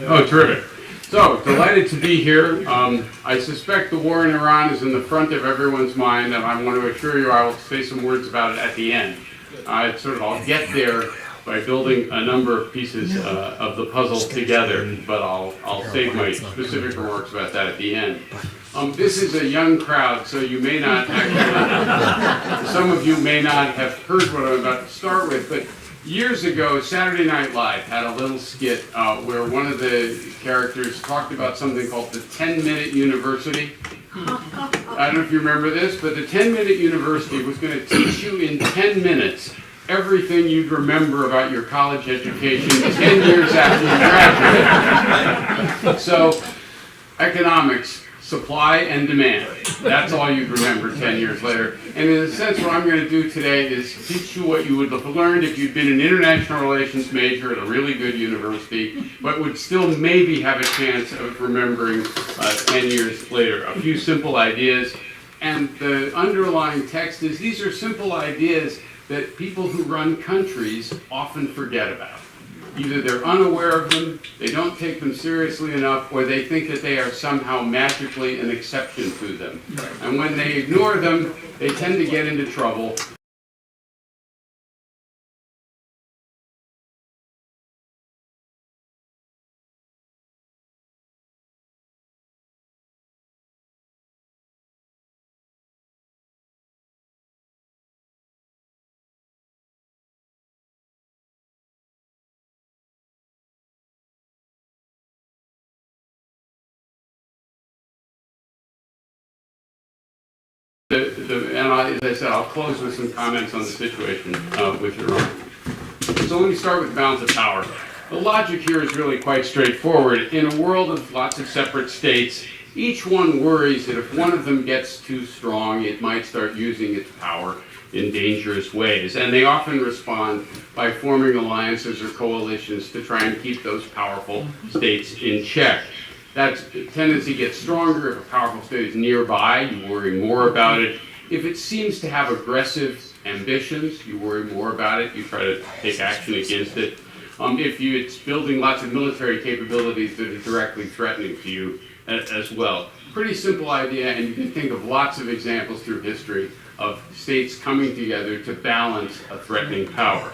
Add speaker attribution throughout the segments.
Speaker 1: Oh, terrific. So, delighted to be here. I suspect the war in Iran is in the front of everyone's mind, and I want to assure you I will say some words about it at the end. I'll get there by building a number of pieces of the puzzle together, but I'll save my specific remarks about that at the end. This is a young crowd, so you may not actually, some of you may not have heard what I'm about to start with, but years ago, Saturday Night Live had a little skit where one of the characters talked about something called the 10-minute university. I don't know if you remember this, but the 10-minute university was going to teach you in 10 minutes everything you'd remember about your college education 10 years after you graduated. So, economics, supply and demand. That's all you'd remember 10 years later. And in a sense, what I'm going to do today is teach you what you would have learned if you'd been an international relations major at a really good university, but would still maybe have a chance of remembering 10 years later. A few simple ideas. And the underlying text is these are simple ideas that people who run countries often forget about. Either they're unaware of them, they don't take them seriously enough, or they think that they are somehow magically an exception to them. And when they ignore them, they tend to get into trouble. As I said, I'll close with some comments on the situation with Iran. So let me start with balance of power. The logic here is really quite straightforward. In a world of lots of separate states, each one worries that if one of them gets too strong, it might start using its power in dangerous ways. And they often respond by forming alliances or coalitions to try and keep those powerful states in check. That tendency gets stronger if a powerful state is nearby, you worry more about it. If it seems to have aggressive ambitions, you worry more about it, you try to take action against it. If it's building lots of military capabilities that are directly threatening to you as well. Pretty simple idea, and you can think of lots of examples through history of states coming together to balance a threatening power.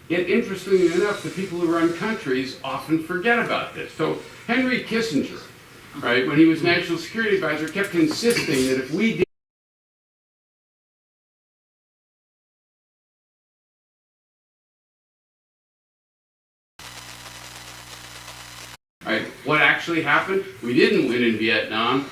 Speaker 1: Yet, interestingly enough, the people who run countries often forget about this. So, Henry Kissinger, right, when he was National Security Advisor, kept insisting that if we did what actually happened? We didn't win in Vietnam.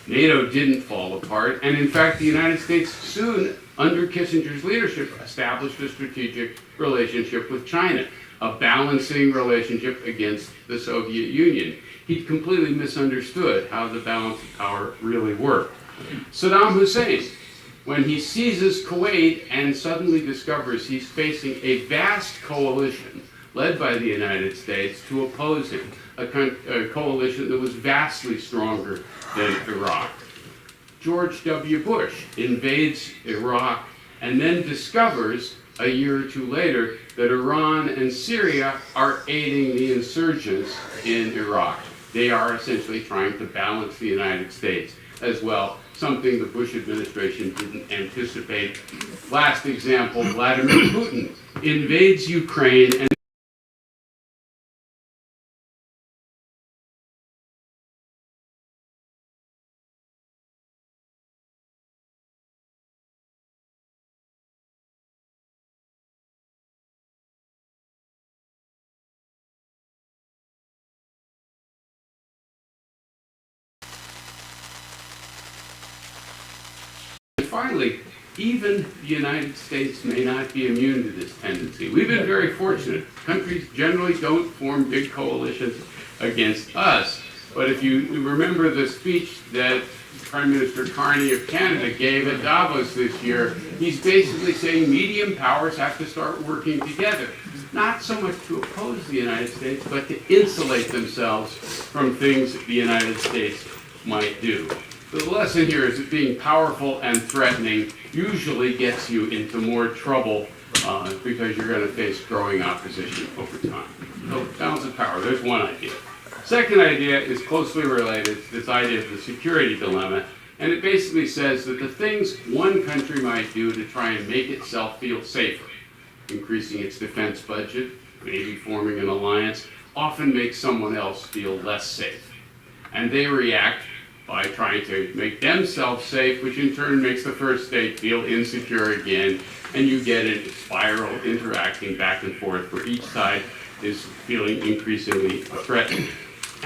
Speaker 1: NATO didn't fall apart. And in fact, the United States soon, under Kissinger's leadership, established a strategic relationship with China, a balancing relationship against the Soviet Union. He'd completely misunderstood how the balance of power really worked. Saddam Hussein, when he seizes Kuwait and suddenly discovers he's facing a vast coalition led by the United States to oppose him, a coalition that was vastly stronger than Iraq. George W. Bush invades Iraq and then discovers a year or two later that Iran and Syria are aiding the insurgents in Iraq. They are essentially trying to balance the United States as well, something the Bush administration didn't anticipate. Last example, Vladimir Putin invades Ukraine and finally, even the United States may not be immune to this tendency. We've been very fortunate. Countries generally don't form big coalitions against us. But if you remember the speech that Prime Minister Carney of Canada gave at Davos this year, he's basically saying medium powers have to start working together. Not so much to oppose the United States, but to insulate themselves from things the United States might do. The lesson here is that being powerful and threatening usually gets you into more trouble because you're going to face growing opposition over time. So balance of power, there's one idea. Second idea is closely related to this idea of the security dilemma, and it basically says that the things one country might do to try and make itself feel safer, increasing its defense budget, maybe forming an alliance, often makes someone else feel less safe. And they react by trying to make themselves safe, which in turn makes the first state feel insecure again, and you get a spiral interacting back and forth where each side is feeling increasingly threatened.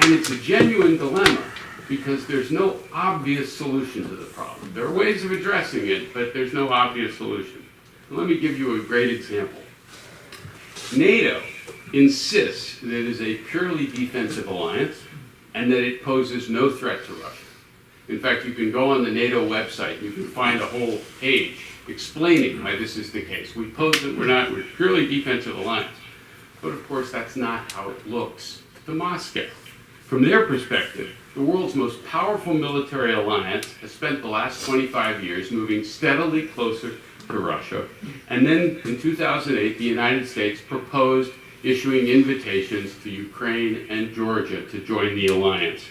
Speaker 1: And it's a genuine dilemma because there's no obvious solution to the problem. There are ways of addressing it, but there's no obvious solution. Let me give you a great example. NATO insists that it is a purely defensive alliance and that it poses no threat to Russia. In fact, you can go on the NATO website and you can find a whole page explaining why this is the case. We pose it, we're purely defensive alliance. But of course, that's not how it looks to Moscow. From their perspective, the world's most powerful military alliance has spent the last 25 years moving steadily closer to Russia. And then in 2008, the United States proposed issuing invitations to Ukraine and Georgia to join the alliance,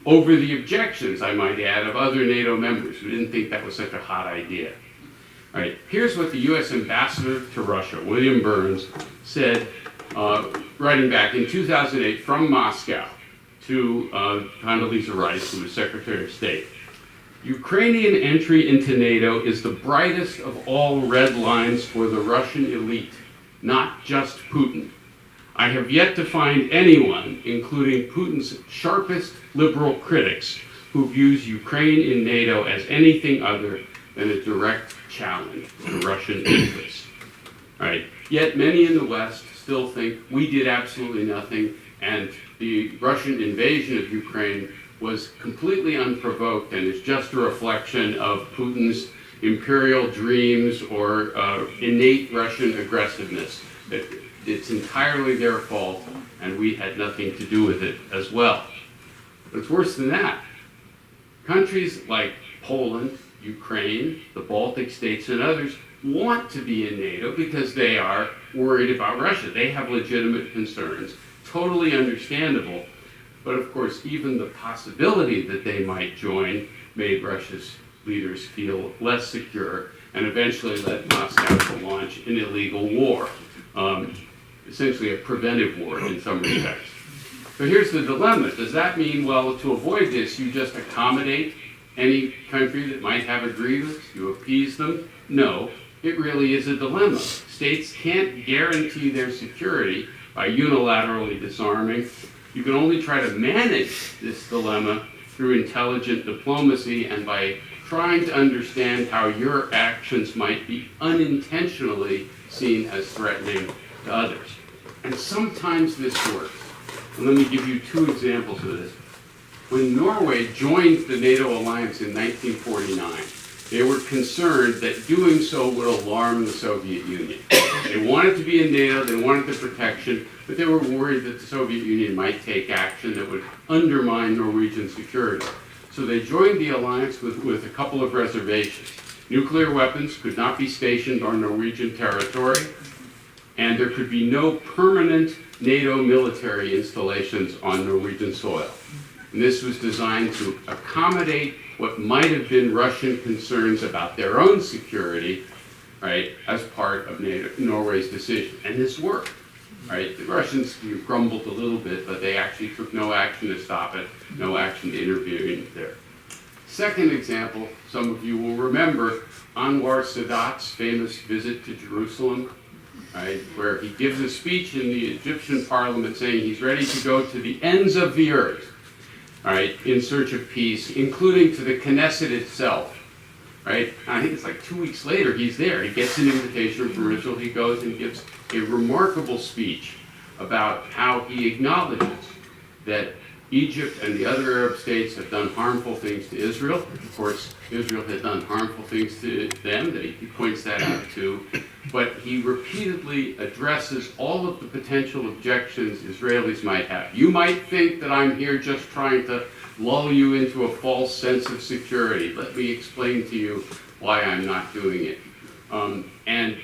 Speaker 1: over the objections, I might add, of other NATO members who didn't think that was such a hot idea. All right, here's what the U.S. ambassador to Russia, William Burns, said, writing back in 2008 from Moscow to Condoleezza Rice, who was Secretary of State. Ukrainian entry into NATO is the brightest of all red lines for the Russian elite, not just Putin. I have yet to find anyone, including Putin's sharpest liberal critics, who views Ukraine in NATO as anything other than a direct challenge to Russian interests. Right? Yet many in the West still think we did absolutely nothing, and the Russian invasion of Ukraine was completely unprovoked and is just a reflection of Putin's imperial dreams or innate Russian aggressiveness. It's entirely their fault, and we had nothing to do with it as well. But it's worse than that. Countries like Poland, Ukraine, the Baltic states, and others want to be in NATO because they are worried about Russia. They have legitimate concerns, totally understandable. But of course, even the possibility that they might join made Russia's leaders feel less secure and eventually led Moscow to launch an illegal war, essentially a preventive war in some respects. So here's the dilemma. Does that mean, well, to avoid this, you just accommodate any country that might have a grievance? You appease them? No, it really is a dilemma. States can't guarantee their security by unilaterally disarming. You can only try to manage this dilemma through intelligent diplomacy and by trying to understand how your actions might be unintentionally seen as threatening to others. And sometimes this works. And let me give you two examples of this. When Norway joined the NATO alliance in 1949, they were concerned that doing so would alarm the Soviet Union. They wanted to be in NATO, they wanted the protection, but they were worried that the Soviet Union might take action that would undermine Norwegian security. So they joined the alliance with a couple of reservations. Nuclear weapons could not be stationed on Norwegian territory, and there could be no permanent NATO military installations on Norwegian soil. And this was designed to accommodate what might have been Russian concerns about their own security, right, as part of Norway's decision. And this worked, right? The Russians grumbled a little bit, but they actually took no action to stop it, no action to intervene there. Second example, some of you will remember Anwar Sadat's famous visit to Jerusalem, right, where he gives a speech in the Egyptian parliament saying he's ready to go to the ends of the earth, right, in search of peace, including to the Knesset itself, right? And I think it's like 2 weeks later, he's there. He gets an invitation from Israel. He goes and gives a remarkable speech about how he acknowledges that Egypt and the other Arab states have done harmful things to Israel. Of course, Israel has done harmful things to them. He points that out too. But he repeatedly addresses all of the potential objections Israelis might have. You might think that I'm here just trying to lull you into a false sense of security. Let me explain to you why I'm not doing it. And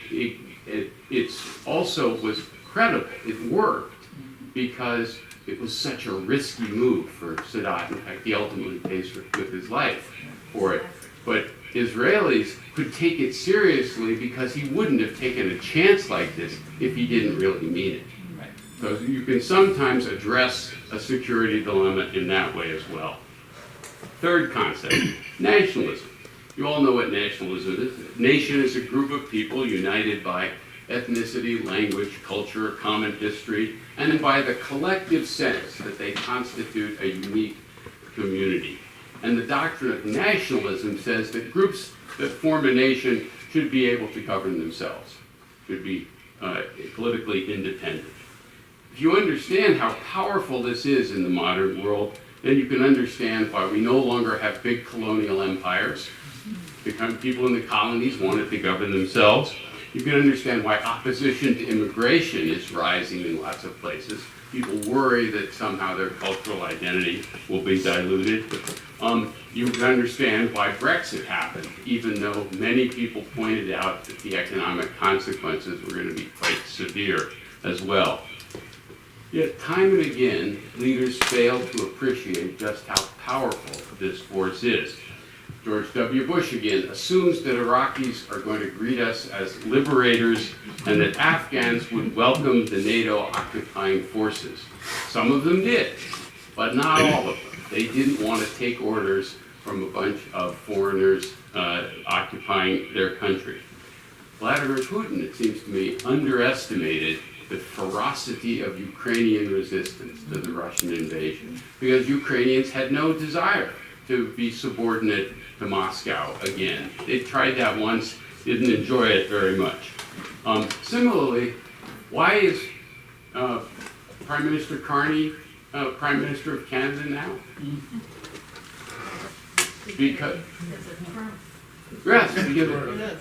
Speaker 1: it's also was credible. It worked because it was such a risky move for Sadat. In fact, he ultimately pays with his life for it. But Israelis could take it seriously because he wouldn't have taken a chance like this if he didn't really mean it. So you can sometimes address a security dilemma in that way as well. Third concept, nationalism. You all know what nationalism is. Nation is a group of people united by ethnicity, language, culture, common history, and then by the collective sense that they constitute a unique community. And the doctrine of nationalism says that groups that form a nation should be able to govern themselves, should be politically independent. If you understand how powerful this is in the modern world, then you can understand why we no longer have big colonial empires. People in the colonies wanted to govern themselves. You can understand why opposition to immigration is rising in lots of places. People worry that somehow their cultural identity will be diluted. You can understand why Brexit happened, even though many people pointed out that the economic consequences were going to be quite severe as well. Yet time and again, leaders fail to appreciate just how powerful this force is. George W. Bush again assumes that Iraqis are going to greet us as liberators and that Afghans would welcome the NATO occupying forces. Some of them did, but not all of them. They didn't want to take orders from a bunch of foreigners occupying their country. Vladimir Putin, it seems to me, underestimated the ferocity of Ukrainian resistance to the Russian invasion, because Ukrainians had no desire to be subordinate to Moscow again. They tried that once, didn't enjoy it very much. Similarly, why is Prime Minister Carney Prime Minister of Canada now? Because yes,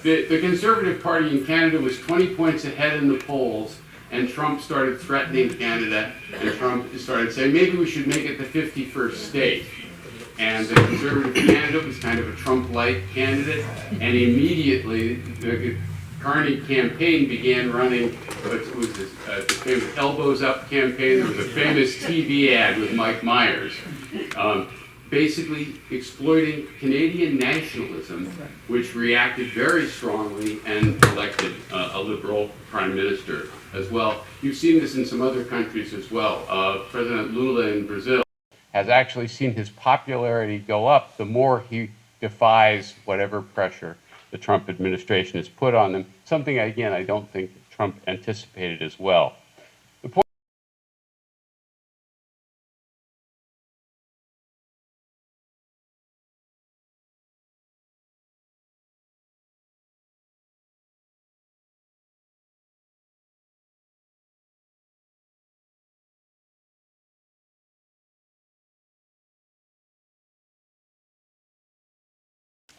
Speaker 1: the Conservative Party in Canada was 20 points ahead in the polls, and Trump started threatening Canada, and Trump started saying, maybe we should make it the 51st state. And the Conservative candidate was kind of a Trump-like candidate, and immediately the Carney campaign began running what was this, the famous Elbows Up campaign. There was a famous TV ad with Mike Myers, basically exploiting Canadian nationalism, which reacted very strongly and elected a liberal prime minister as well. You've seen this in some other countries as well. President Lula in Brazil has actually seen his popularity go up the more he defies whatever pressure the Trump administration has put on them, something, again, I don't think Trump anticipated as well. The point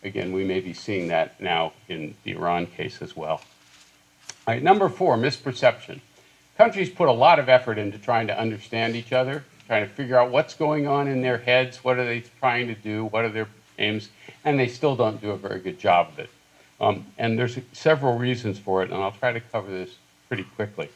Speaker 1: again, we may be seeing that now in the Iran case as well. All right, number 4, misperception. Countries put a lot of effort into trying to understand each other, trying to figure out what's going on in their heads, what are they trying to do, what are their aims, and they still don't do a very good job of it. And there's several reasons for it, and I'll try to cover this pretty quickly.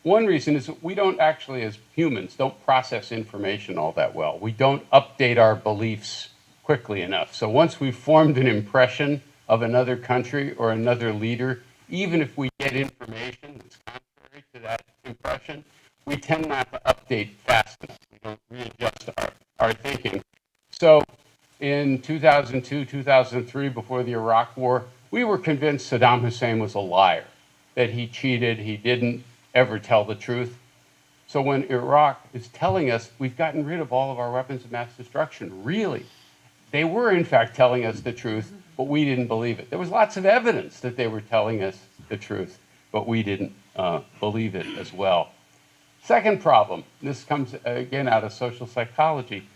Speaker 1: One reason is that we don't actually, as humans, don't process information all that well. We don't update our beliefs quickly enough. So once we've formed an impression of another country or another leader, even if we get information that's contrary to that impression, we tend not to update fast enough. We don't readjust our thinking. So in 2002, 2003, before the Iraq War, we were convinced Saddam Hussein was a liar, that he cheated, he didn't ever tell the truth. So when Iraq is telling us we've gotten rid of all of our weapons of mass destruction, really, they were in fact telling us the truth, but we didn't believe it. There was lots of evidence that they were telling us the truth, but we didn't believe it as well. Second problem, this comes again out of social psychology.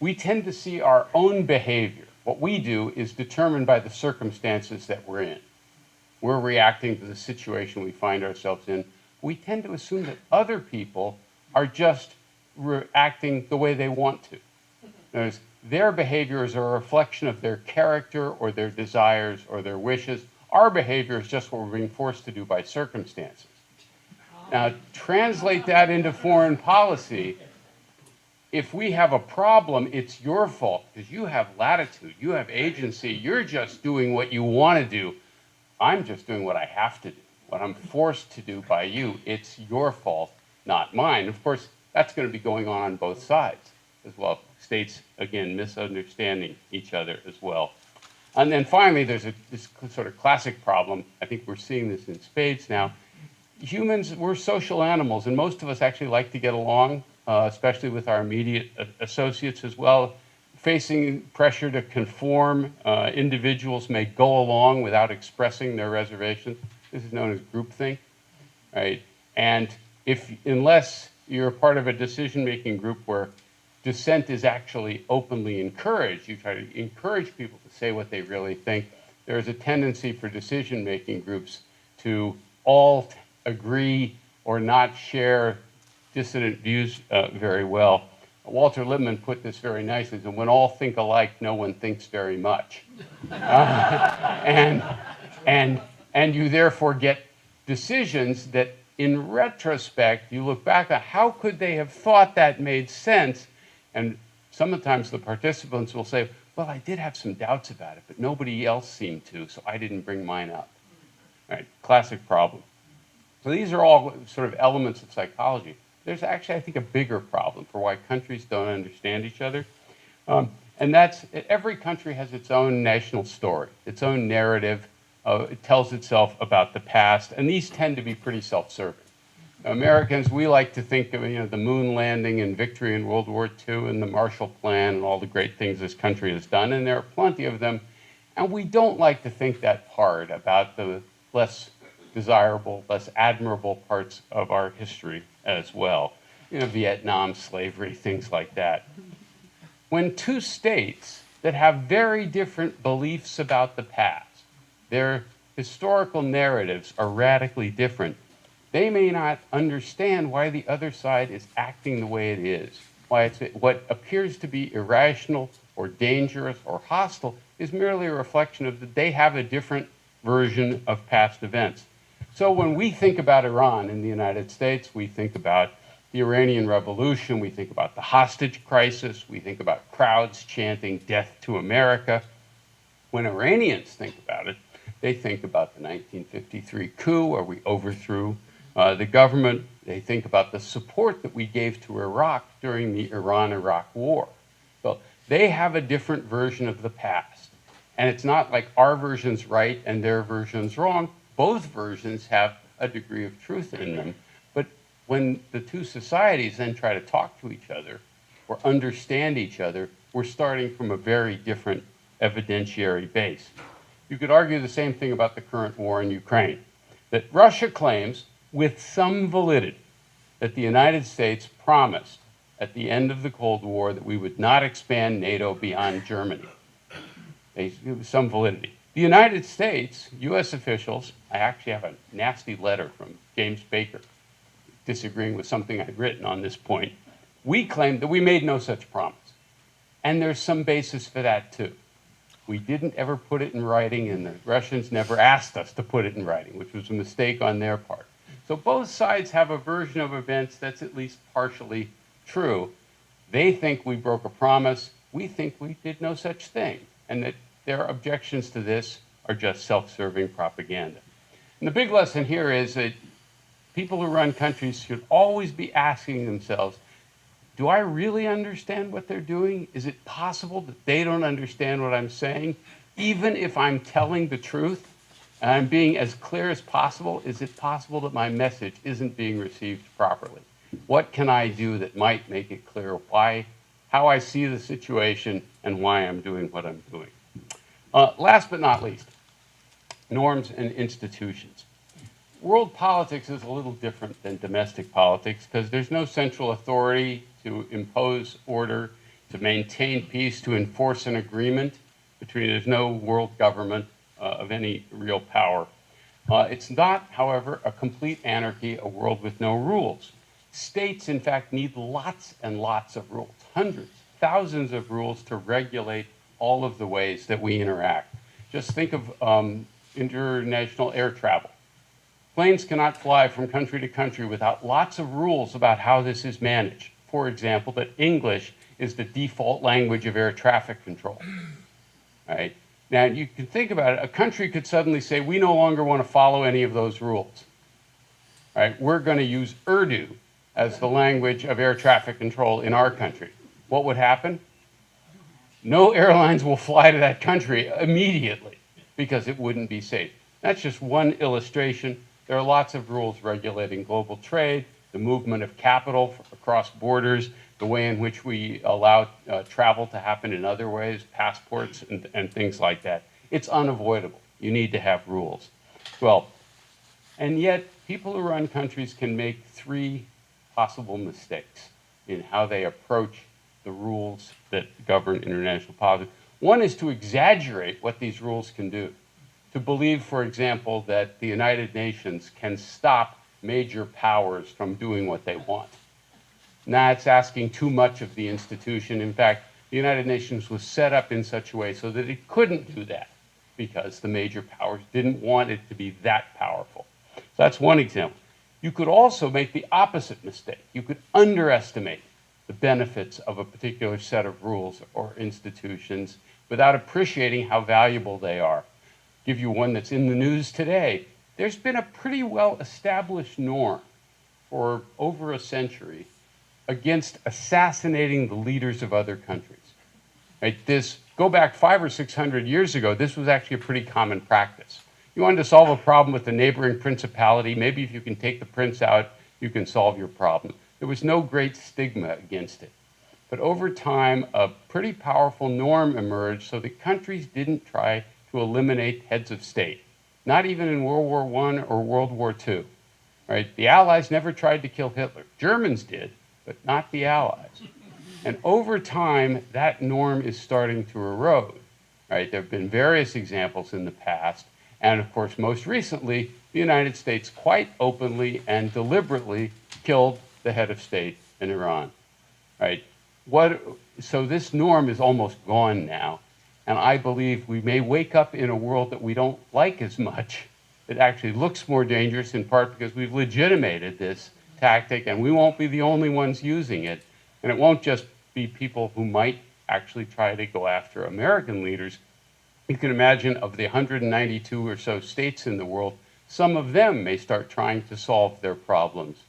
Speaker 1: We tend to see our own behavior. What we do is determined by the circumstances that we're in. We're reacting to the situation we find ourselves in. We tend to assume that other people are just reacting the way they want to. Notice, their behavior is a reflection of their character or their desires or their wishes. Our behavior is just what we're being forced to do by circumstances. Now, translate that into foreign policy. If we have a problem, it's your fault because you have latitude, you have agency, you're just doing what you want to do. I'm just doing what I have to do, what I'm forced to do by you. It's your fault, not mine. Of course, that's going to be going on both sides as well. States, again, misunderstanding each other as well. And then finally, there's this sort of classic problem. I think we're seeing this in spades now. Humans, we're social animals, and most of us actually like to get along, especially with our immediate associates as well. Facing pressure to conform, individuals may go along without expressing their reservations. This is known as groupthink, right? And unless you're a part of a decision-making group where dissent is actually openly encouraged, you try to encourage people to say what they really think, there's a tendency for decision-making groups to all agree or not share dissident views very well. Walter Lippmann put this very nicely, that when all think alike, no one thinks very much. And you therefore get decisions that in retrospect, you look back at how could they have thought that made sense? And sometimes the participants will say, well, I did have some doubts about it, but nobody else seemed to, so I didn't bring mine up. All right, classic problem. So these are all sort of elements of psychology. There's actually, I think, a bigger problem for why countries don't understand each other. And that's, every country has its own national story, its own narrative. It tells itself about the past, and these tend to be pretty self-serving. Americans, we like to think of the moon landing and victory in World War II and the Marshall Plan and all the great things this country has done, and there are plenty of them. And we don't like to think that hard about the less desirable, less admirable parts of our history as well. Vietnam, slavery, things like that. When two states that have very different beliefs about the past, their historical narratives are radically different, they may not understand why the other side is acting the way it is. Why what appears to be irrational or dangerous or hostile is merely a reflection of that they have a different version of past events. So when we think about Iran in the United States, we think about the Iranian Revolution, we think about the hostage crisis, we think about crowds chanting death to America. When Iranians think about it, they think about the 1953 coup where we overthrew the government. They think about the support that we gave to Iraq during the Iran-Iraq war. So they have a different version of the past. And it's not like our version's right and their version's wrong. Both versions have a degree of truth in them. But when the two societies then try to talk to each other or understand each other, we're starting from a very different evidentiary base. You could argue the same thing about the current war in Ukraine, that Russia claims, with some validity, that the United States promised at the end of the Cold War that we would not expand NATO beyond Germany. Some validity. The United States, US officials, I actually have a nasty letter from James Baker disagreeing with something I'd written on this point. We claim that we made no such promise. And there's some basis for that too. We didn't ever put it in writing, and the Russians never asked us to put it in writing, which was a mistake on their part. So both sides have a version of events that's at least partially true. They think we broke a promise. We think we did no such thing, and that their objections to this are just self-serving propaganda. And the big lesson here is that people who run countries should always be asking themselves, do I really understand what they're doing? Is it possible that they don't understand what I'm saying? Even if I'm telling the truth and I'm being as clear as possible, is it possible that my message isn't being received properly? What can I do that might make it clear how I see the situation and why I'm doing what I'm doing? Last but not least, norms and institutions. World politics is a little different than domestic politics because there's no central authority to impose order, to maintain peace, to enforce an agreement there's no world government of any real power. It's not, however, a complete anarchy, a world with no rules. States, in fact, need lots and lots of rules, hundreds, thousands of rules to regulate all of the ways that we interact. Just think of international air travel. Planes cannot fly from country to country without lots of rules about how this is managed. For example, that English is the default language of air traffic control. Right? Now, you can think about it. A country could suddenly say, we no longer want to follow any of those rules. Right? We're going to use Urdu as the language of air traffic control in our country. What would happen? No airlines will fly to that country immediately because it wouldn't be safe. That's just one illustration. There are lots of rules regulating global trade, the movement of capital across borders, the way in which we allow travel to happen in other ways, passports and things like that. It's unavoidable. You need to have rules. Well, and yet people who run countries can make three possible mistakes in how they approach the rules that govern international politics. One is to exaggerate what these rules can do. To believe, for example, that the United Nations can stop major powers from doing what they want. Now, it's asking too much of the institution. In fact, the United Nations was set up in such a way so that it couldn't do that because the major powers didn't want it to be that powerful. So that's one example. You could also make the opposite mistake. You could underestimate the benefits of a particular set of rules or institutions without appreciating how valuable they are. Give you one that's in the news today. There's been a pretty well-established norm for over a century against assassinating the leaders of other countries. Right? Go back 500 or 600 years ago, this was actually a pretty common practice. You wanted to solve a problem with the neighboring principality, maybe if you can take the prince out, you can solve your problem. There was no great stigma against it. But over time, a pretty powerful norm emerged so that countries didn't try to eliminate heads of state, not even in World War I or World War II. Right? The Allies never tried to kill Hitler. Germans did, but not the Allies. And over time, that norm is starting to erode. Right? There have been various examples in the past, and of course, most recently, the United States quite openly and deliberately killed the head of state in Iran. Right? So this norm is almost gone now, and I believe we may wake up in a world that we don't like as much. It actually looks more dangerous in part because we've legitimated this tactic, and we won't be the only ones using it. And it won't just be people who might actually try to go after American leaders. You can imagine of the 192 or so states in the world, some of them may start trying to solve their problems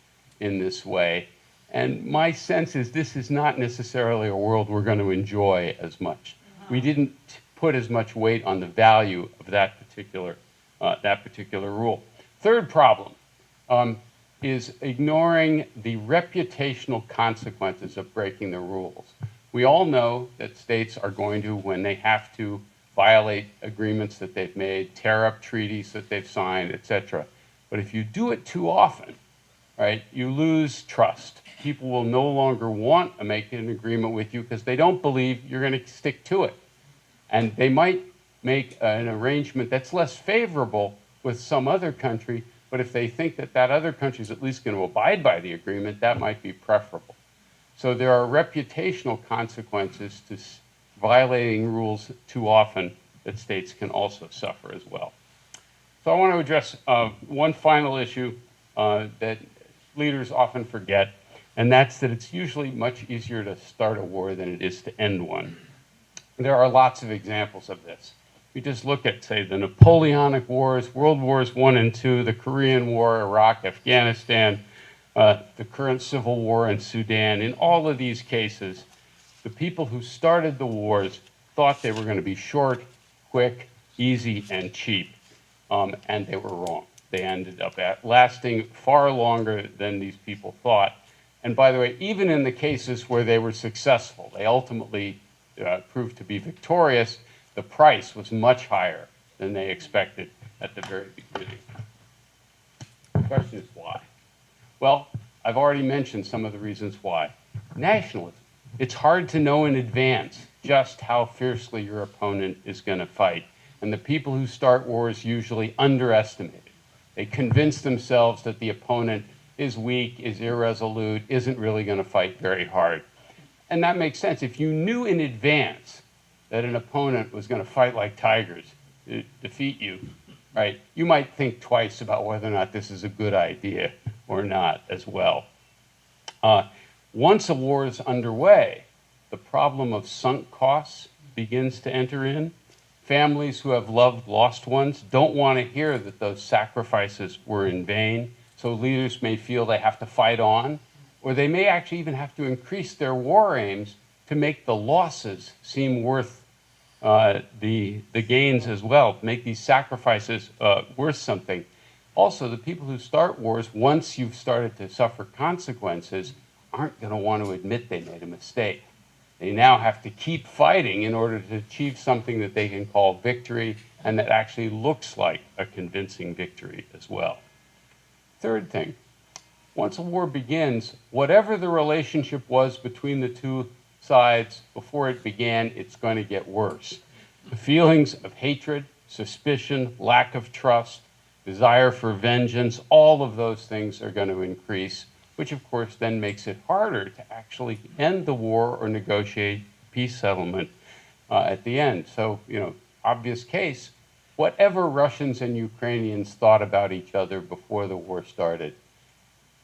Speaker 1: in this way. And my sense is this is not necessarily a world we're going to enjoy as much. We didn't put as much weight on the value of that particular rule. Third problem is ignoring the reputational consequences of breaking the rules. We all know that states are going to, when they have to, violate agreements that they've made, tear up treaties that they've signed, etc. But if you do it too often, right, you lose trust. People will no longer want to make an agreement with you because they don't believe you're going to stick to it. And they might make an arrangement that's less favorable with some other country, but if they think that that other country is at least going to abide by the agreement, that might be preferable. So there are reputational consequences to violating rules too often that states can also suffer as well. So I want to address one final issue that leaders often forget, and that's that it's usually much easier to start a war than it is to end one. There are lots of examples of this. We just look at, say, the Napoleonic Wars, World Wars I and II, the Korean War, Iraq, Afghanistan, the current civil war in Sudan. In all of these cases, the people who started the wars thought they were going to be short, quick, easy, and cheap, and they were wrong. They ended up lasting far longer than these people thought. And by the way, even in the cases where they were successful, they ultimately proved to be victorious, the price was much higher than they expected at the very beginning. The question is why? Well, I've already mentioned some of the reasons why. Nationalism. It's hard to know in advance just how fiercely your opponent is going to fight. And the people who start wars usually underestimate it. They convince themselves that the opponent is weak, is irresolute, isn't really going to fight very hard. And that makes sense. If you knew in advance that an opponent was going to fight like tigers to defeat you, right? You might think twice about whether or not this is a good idea or not as well. Once a war is underway, the problem of sunk costs begins to enter in. Families who have loved lost ones don't want to hear that those sacrifices were in vain, so leaders may feel they have to fight on, or they may actually even have to increase their war aims to make the losses seem worth the gains as well, make these sacrifices worth something. Also, the people who start wars, once you've started to suffer consequences, aren't going to want to admit they made a mistake. They now have to keep fighting in order to achieve something that they can call victory and that actually looks like a convincing victory as well. Third thing, once a war begins, whatever the relationship was between the two sides before it began, it's going to get worse. The feelings of hatred, suspicion, lack of trust, desire for vengeance, all of those things are going to increase, which of course then makes it harder to actually end the war or negotiate peace settlement at the end. So, obvious case, whatever Russians and Ukrainians thought about each other before the war started,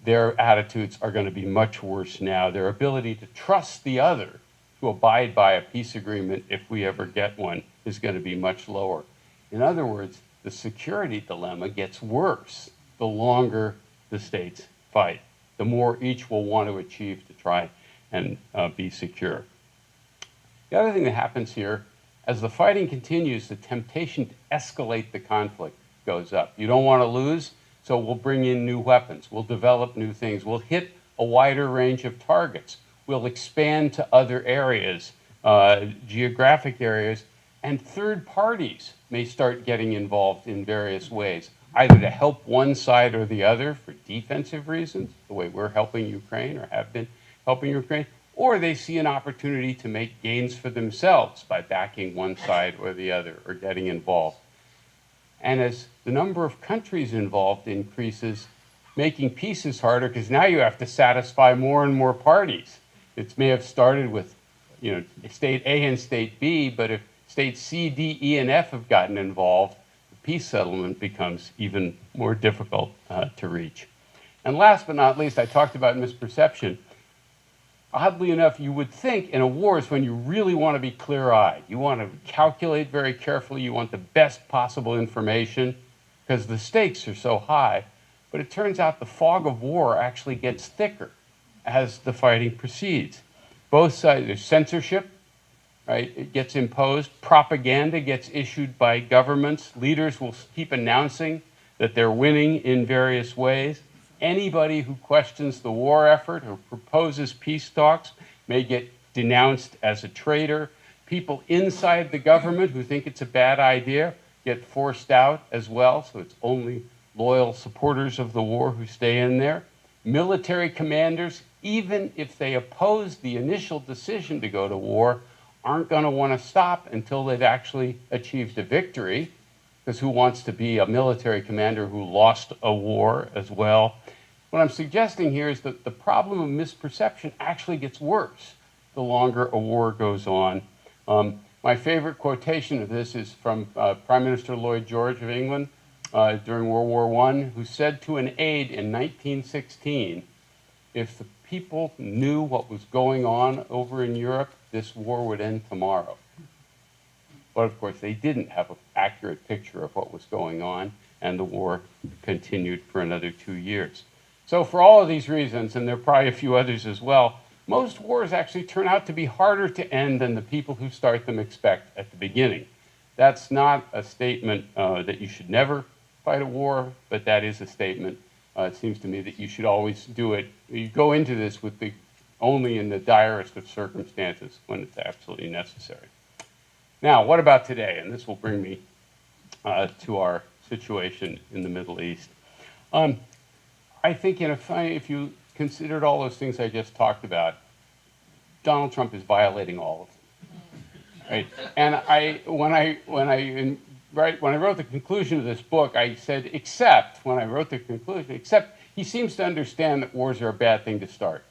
Speaker 1: their attitudes are going to be much worse now. Their ability to trust the other, to abide by a peace agreement if we ever get one, is going to be much lower. In other words, the security dilemma gets worse the longer the states fight, the more each will want to achieve to try and be secure. The other thing that happens here, as the fighting continues, the temptation to escalate the conflict goes up. You don't want to lose, so we'll bring in new weapons. We'll develop new things. We'll hit a wider range of targets. We'll expand to other areas, geographic areas, and third parties may start getting involved in various ways, either to help one side or the other for defensive reasons, the way we're helping Ukraine or have been helping Ukraine, or they see an opportunity to make gains for themselves by backing one side or the other or getting involved. And as the number of countries involved increases, making peace is harder because now you have to satisfy more and more parties. It may have started with, state A and state B, but if states C, D, E, and F have gotten involved, the peace settlement becomes even more difficult to reach. And last but not least, I talked about misperception. Oddly enough, you would think in a war is when you really want to be clear-eyed. You want to calculate very carefully. You want the best possible information because the stakes are so high. But it turns out the fog of war actually gets thicker as the fighting proceeds. Both sides, there's censorship, right? It gets imposed. Propaganda gets issued by governments. Leaders will keep announcing that they're winning in various ways. Anybody who questions the war effort or proposes peace talks may get denounced as a traitor. People inside the government who think it's a bad idea get forced out as well, so it's only loyal supporters of the war who stay in there. Military commanders, even if they oppose the initial decision to go to war, aren't going to want to stop until they've actually achieved a victory, because who wants to be a military commander who lost a war as well? What I'm suggesting here is that the problem of misperception actually gets worse the longer a war goes on. My favorite quotation of this is from Prime Minister Lloyd George of England during World War I, who said to an aide in 1916, if the people knew what was going on over in Europe, this war would end tomorrow. But of course, they didn't have an accurate picture of what was going on, and the war continued for another 2 years. So for all of these reasons, and there are probably a few others as well, most wars actually turn out to be harder to end than the people who start them expect at the beginning. That's not a statement that you should never fight a war, but that is a statement, it seems to me, that you should always do it. You go into this with only in the direst of circumstances when it's absolutely necessary. Now, what about today? And this will bring me to our situation in the Middle East. I think if you considered all those things I just talked about, Donald Trump is violating all of them, right? And when I wrote the conclusion of this book, I said, except he seems to understand that wars are a bad thing to start,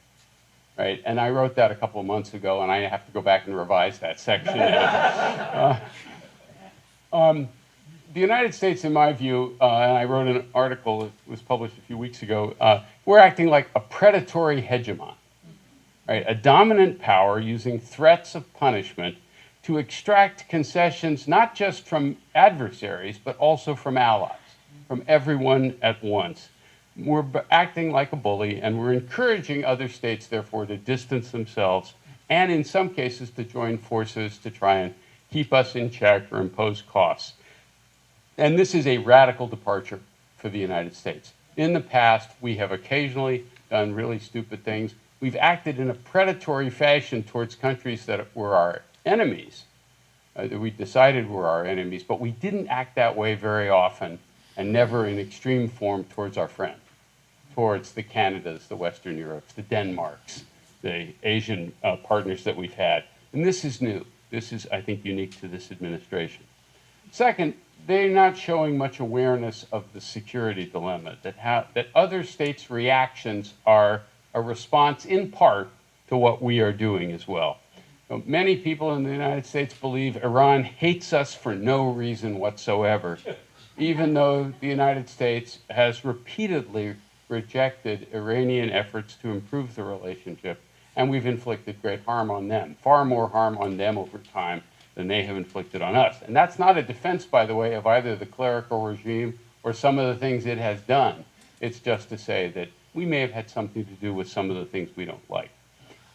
Speaker 1: right? And I wrote that a couple of months ago, and I have to go back and revise that section. the United States, in my view, and I wrote an article that was published a few weeks ago, we're acting like a predatory hegemon, right? A dominant power using threats of punishment to extract concessions not just from adversaries, but also from allies, from everyone at once. We're acting like a bully, and we're encouraging other states, therefore, to distance themselves, and in some cases to join forces to try and keep us in check or impose costs. And this is a radical departure for the United States. In the past, we have occasionally done really stupid things. We've acted in a predatory fashion towards countries that were our enemies, that we decided were our enemies, but we didn't act that way very often, and never in extreme form towards our friends, towards the Canadas, the Western Europes, the Denmarks, the Asian partners that we've had. And this is new. This is, I think, unique to this administration. Second, they're not showing much awareness of the security dilemma, that other states' reactions are a response in part to what we are doing as well. Many people in the United States believe Iran hates us for no reason whatsoever, even though the United States has repeatedly rejected Iranian efforts to improve the relationship, and we've inflicted great harm on them, far more harm on them over time than they have inflicted on us. And that's not a defense, by the way, of either the clerical regime or some of the things it has done. It's just to say that we may have had something to do with some of the things we don't like.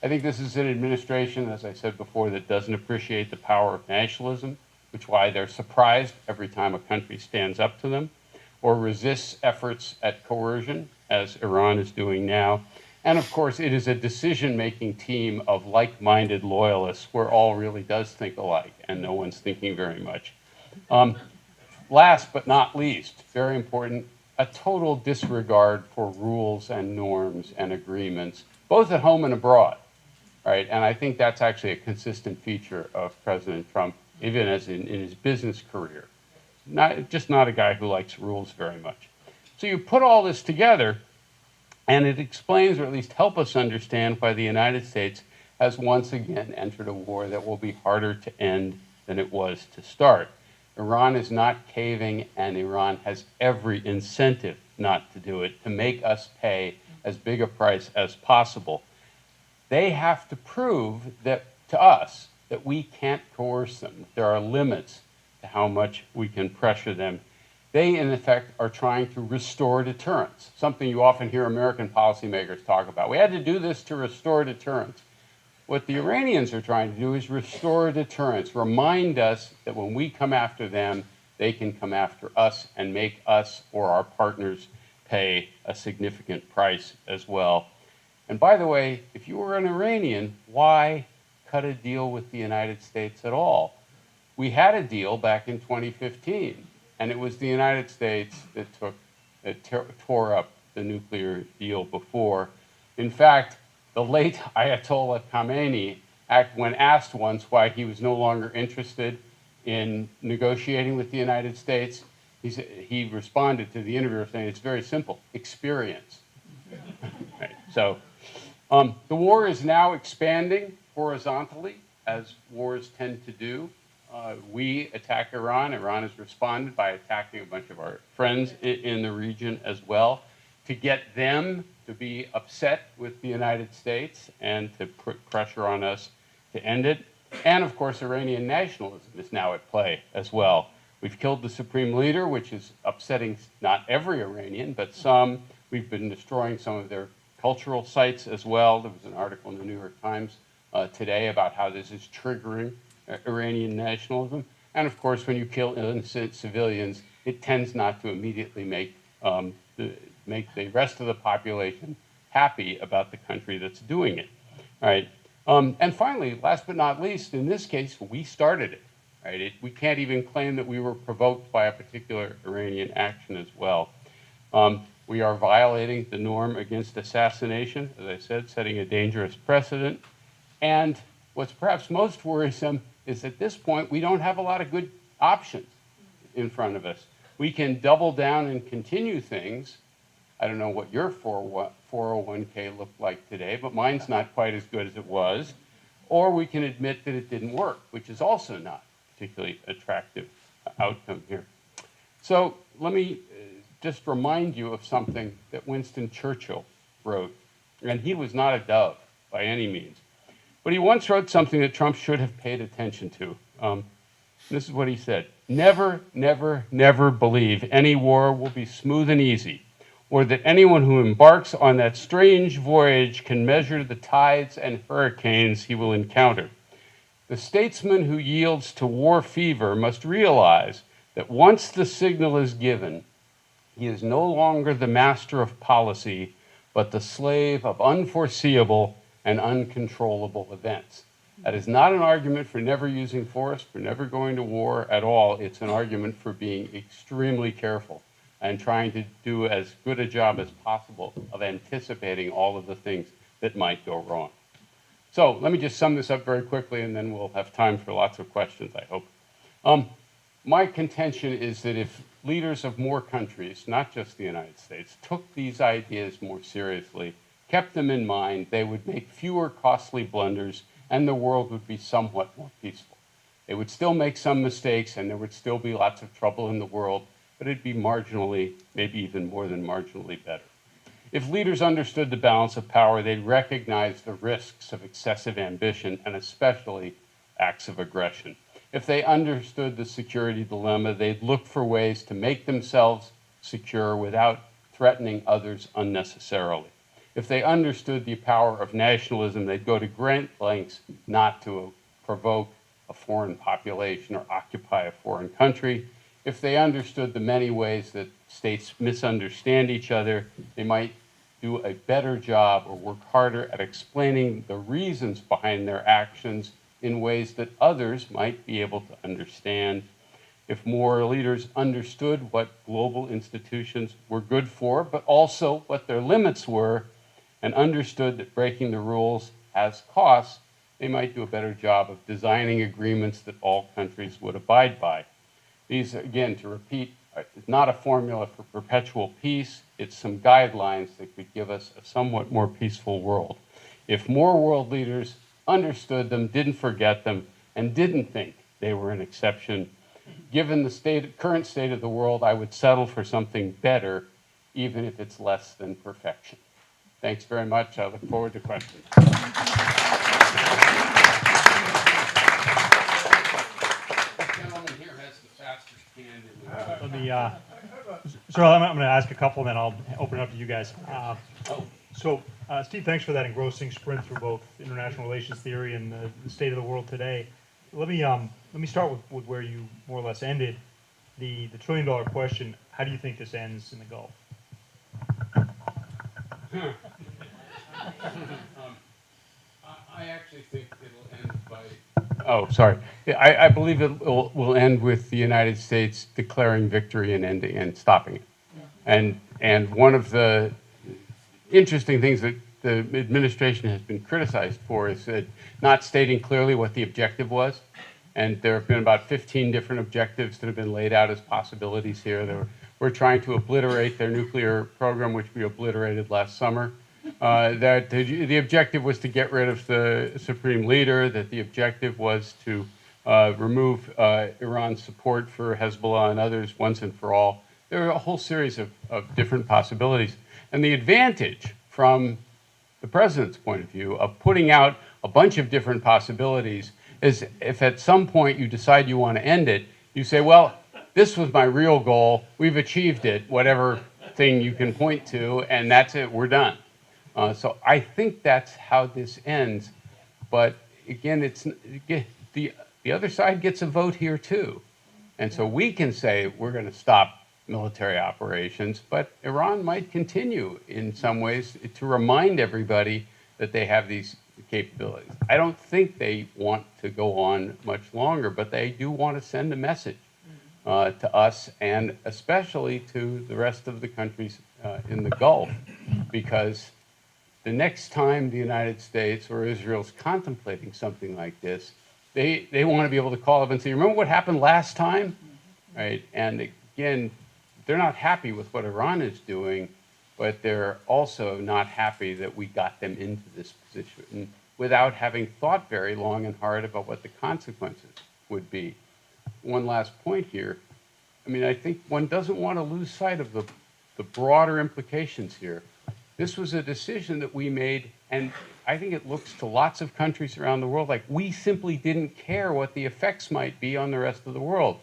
Speaker 1: I think this is an administration, as I said before, that doesn't appreciate the power of nationalism, which is why they're surprised every time a country stands up to them, or resists efforts at coercion, as Iran is doing now. And of course, it is a decision-making team of like-minded loyalists where all really does think alike, and no one's thinking very much. Last but not least, very important, a total disregard for rules and norms and agreements, both at home and abroad. Right? And I think that's actually a consistent feature of President Trump, even as in his business career. Just not a guy who likes rules very much. So you put all this together, and it explains, or at least help us understand, why the United States has once again entered a war that will be harder to end than it was to start. Iran is not caving, and Iran has every incentive not to do it, to make us pay as big a price as possible. They have to prove that, to us, that we can't coerce them. There are limits to how much we can pressure them. They, in effect, are trying to restore deterrence, something you often hear American policymakers talk about. We had to do this to restore deterrence. What the Iranians are trying to do is restore deterrence, remind us that when we come after them, they can come after us and make us or our partners pay a significant price as well. And by the way, if you were an Iranian, why cut a deal with the United States at all? We had a deal back in 2015, and it was the United States that tore up the nuclear deal before. In fact, the late Ayatollah Khamenei, when asked once why he was no longer interested in negotiating with the United States, he responded to the interviewer saying, it's very simple, experience. Right. So the war is now expanding horizontally, as wars tend to do. We attack Iran. Iran has responded by attacking a bunch of our friends in the region as well, to get them to be upset with the United States and to put pressure on us to end it. And of course, Iranian nationalism is now at play as well. We've killed the supreme leader, which is upsetting not every Iranian, but some. We've been destroying some of their cultural sites as well. There was an article in the New York Times today about how this is triggering Iranian nationalism. And of course, when you kill innocent civilians, it tends not to immediately make the rest of the population happy about the country that's doing it. All right. And finally, last but not least, in this case, we started it. Right? We can't even claim that we were provoked by a particular Iranian action as well. We are violating the norm against assassination, as I said, setting a dangerous precedent. And what's perhaps most worrisome is at this point, we don't have a lot of good options in front of us. We can double down and continue things. I don't know what your 401k looked like today, but mine's not quite as good as it was. Or we can admit that it didn't work, which is also not a particularly attractive outcome here. So let me just remind you of something that Winston Churchill wrote. And he was not a dove by any means. But he once wrote something that Trump should have paid attention to. This is what he said: never, never, never believe any war will be smooth and easy, or that anyone who embarks on that strange voyage can measure the tides and hurricanes he will encounter. The statesman who yields to war fever must realize that once the signal is given, he is no longer the master of policy, but the slave of unforeseeable and uncontrollable events. That is not an argument for never using force, for never going to war at all. It's an argument for being extremely careful and trying to do as good a job as possible of anticipating all of the things that might go wrong. So let me just sum this up very quickly, and then we'll have time for lots of questions, I hope. My contention is that if leaders of more countries, not just the United States, took these ideas more seriously, kept them in mind, they would make fewer costly blunders, and the world would be somewhat more peaceful. They would still make some mistakes, and there would still be lots of trouble in the world, but it'd be marginally, maybe even more than marginally better. If leaders understood the balance of power, they'd recognize the risks of excessive ambition, and especially acts of aggression. If they understood the security dilemma, they'd look for ways to make themselves secure without threatening others unnecessarily. If they understood the power of nationalism, they'd go to great lengths not to provoke a foreign population or occupy a foreign country. If they understood the many ways that states misunderstand each other, they might do a better job or work harder at explaining the reasons behind their actions in ways that others might be able to understand. If more leaders understood what global institutions were good for, but also what their limits were, and understood that breaking the rules has costs, they might do a better job of designing agreements that all countries would abide by. These, again, to repeat, are not a formula for perpetual peace. It's some guidelines that could give us a somewhat more peaceful world. If more world leaders understood them, didn't forget them, and didn't think they were an exception, given the current state of the world, I would settle for something better, even if it's less than perfection. Thanks very much. I look forward to questions.
Speaker 2: Let me, so I'm going to ask a couple, and then I'll open it up to you guys. Steve, thanks for that engrossing sprint through both international relations theory and the state of the world today. Let me start with where you more or less ended. The $1 trillion question: how do you think this ends in the Gulf?
Speaker 1: I actually think it'll end by. Oh, sorry. I believe it will end with the United States declaring victory and ending and stopping it. And one of the interesting things that the administration has been criticized for is that not stating clearly what the objective was. And there have been about 15 different objectives that have been laid out as possibilities here. We're trying to obliterate their nuclear program, which we obliterated last summer. That the objective was to get rid of the supreme leader, that the objective was to remove Iran's support for Hezbollah and others once and for all. There are a whole series of different possibilities. And the advantage from the president's point of view of putting out a bunch of different possibilities is if at some point you decide you want to end it, you say, well, this was my real goal, we've achieved it, whatever thing you can point to, and that's it, we're done. So I think that's how this ends. But again, the other side gets a vote here too. And so we can say we're going to stop military operations, but Iran might continue in some ways to remind everybody that they have these capabilities. I don't think they want to go on much longer, but they do want to send a message to us and especially to the rest of the countries in the Gulf, because the next time the United States or Israel's contemplating something like this, they want to be able to call up and say, remember what happened last time? Right? And again, they're not happy with what Iran is doing, but they're also not happy that we got them into this position without having thought very long and hard about what the consequences would be. One last point here. I mean, I think one doesn't want to lose sight of the broader implications here. This was a decision that we made, and I think it looks to lots of countries around the world like we simply didn't care what the effects might be on the rest of the world.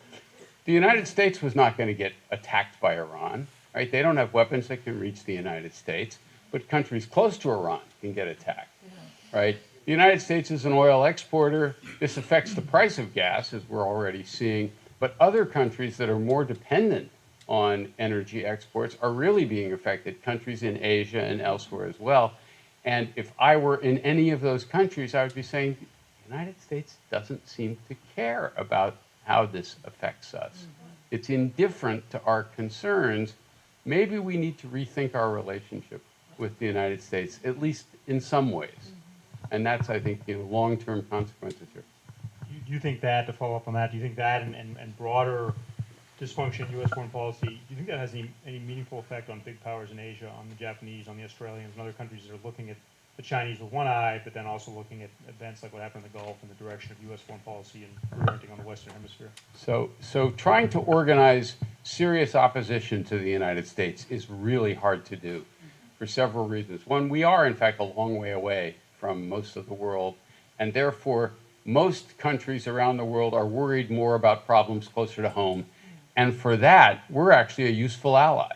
Speaker 1: The United States was not going to get attacked by Iran, right? They don't have weapons that can reach the United States, but countries close to Iran can get attacked, right? The United States is an oil exporter. This affects the price of gas, as we're already seeing, but other countries that are more dependent on energy exports are really being affected, countries in Asia and elsewhere as well. And if I were in any of those countries, I would be saying, the United States doesn't seem to care about how this affects us. It's indifferent to our concerns. Maybe we need to rethink our relationship with the United States, at least in some ways. And that's, I think, long-term consequences here.
Speaker 2: Do you think that, to follow up on that, do you think that and broader dysfunction in U.S. foreign policy, do you think that has any meaningful effect on big powers in Asia, on the Japanese, on the Australians, and other countries that are looking at the Chinese with one eye, but then also looking at events like what happened in the Gulf in the direction of U.S. foreign policy and reorienting on the Western Hemisphere?
Speaker 1: So trying to organize serious opposition to the United States is really hard to do for several reasons. One, we are, in fact, a long way away from most of the world, and therefore most countries around the world are worried more about problems closer to home. And for that, we're actually a useful ally.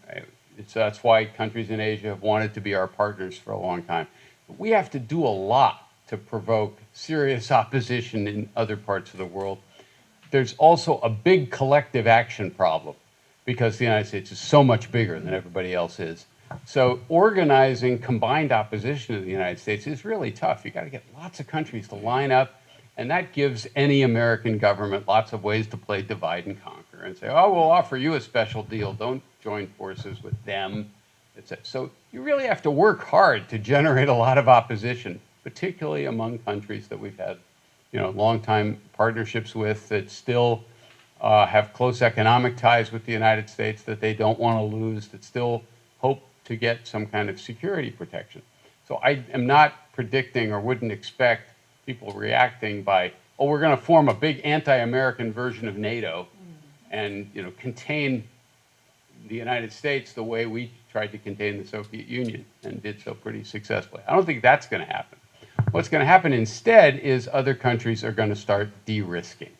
Speaker 1: Right? That's why countries in Asia have wanted to be our partners for a long time. But we have to do a lot to provoke serious opposition in other parts of the world. There's also a big collective action problem because the United States is so much bigger than everybody else is. So organizing combined opposition to the United States is really tough. You've got to get lots of countries to line up, and that gives any American government lots of ways to play divide and conquer and say, oh, we'll offer you a special deal. Don't join forces with them, etc. So you really have to work hard to generate a lot of opposition, particularly among countries that we've had long-time partnerships with that still have close economic ties with the United States that they don't want to lose, that still hope to get some kind of security protection. So I am not predicting or wouldn't expect people reacting by, oh, we're going to form a big anti-American version of NATO and contain the United States the way we tried to contain the Soviet Union and did so pretty successfully. I don't think that's going to happen. What's going to happen instead is other countries are going to start de-risking.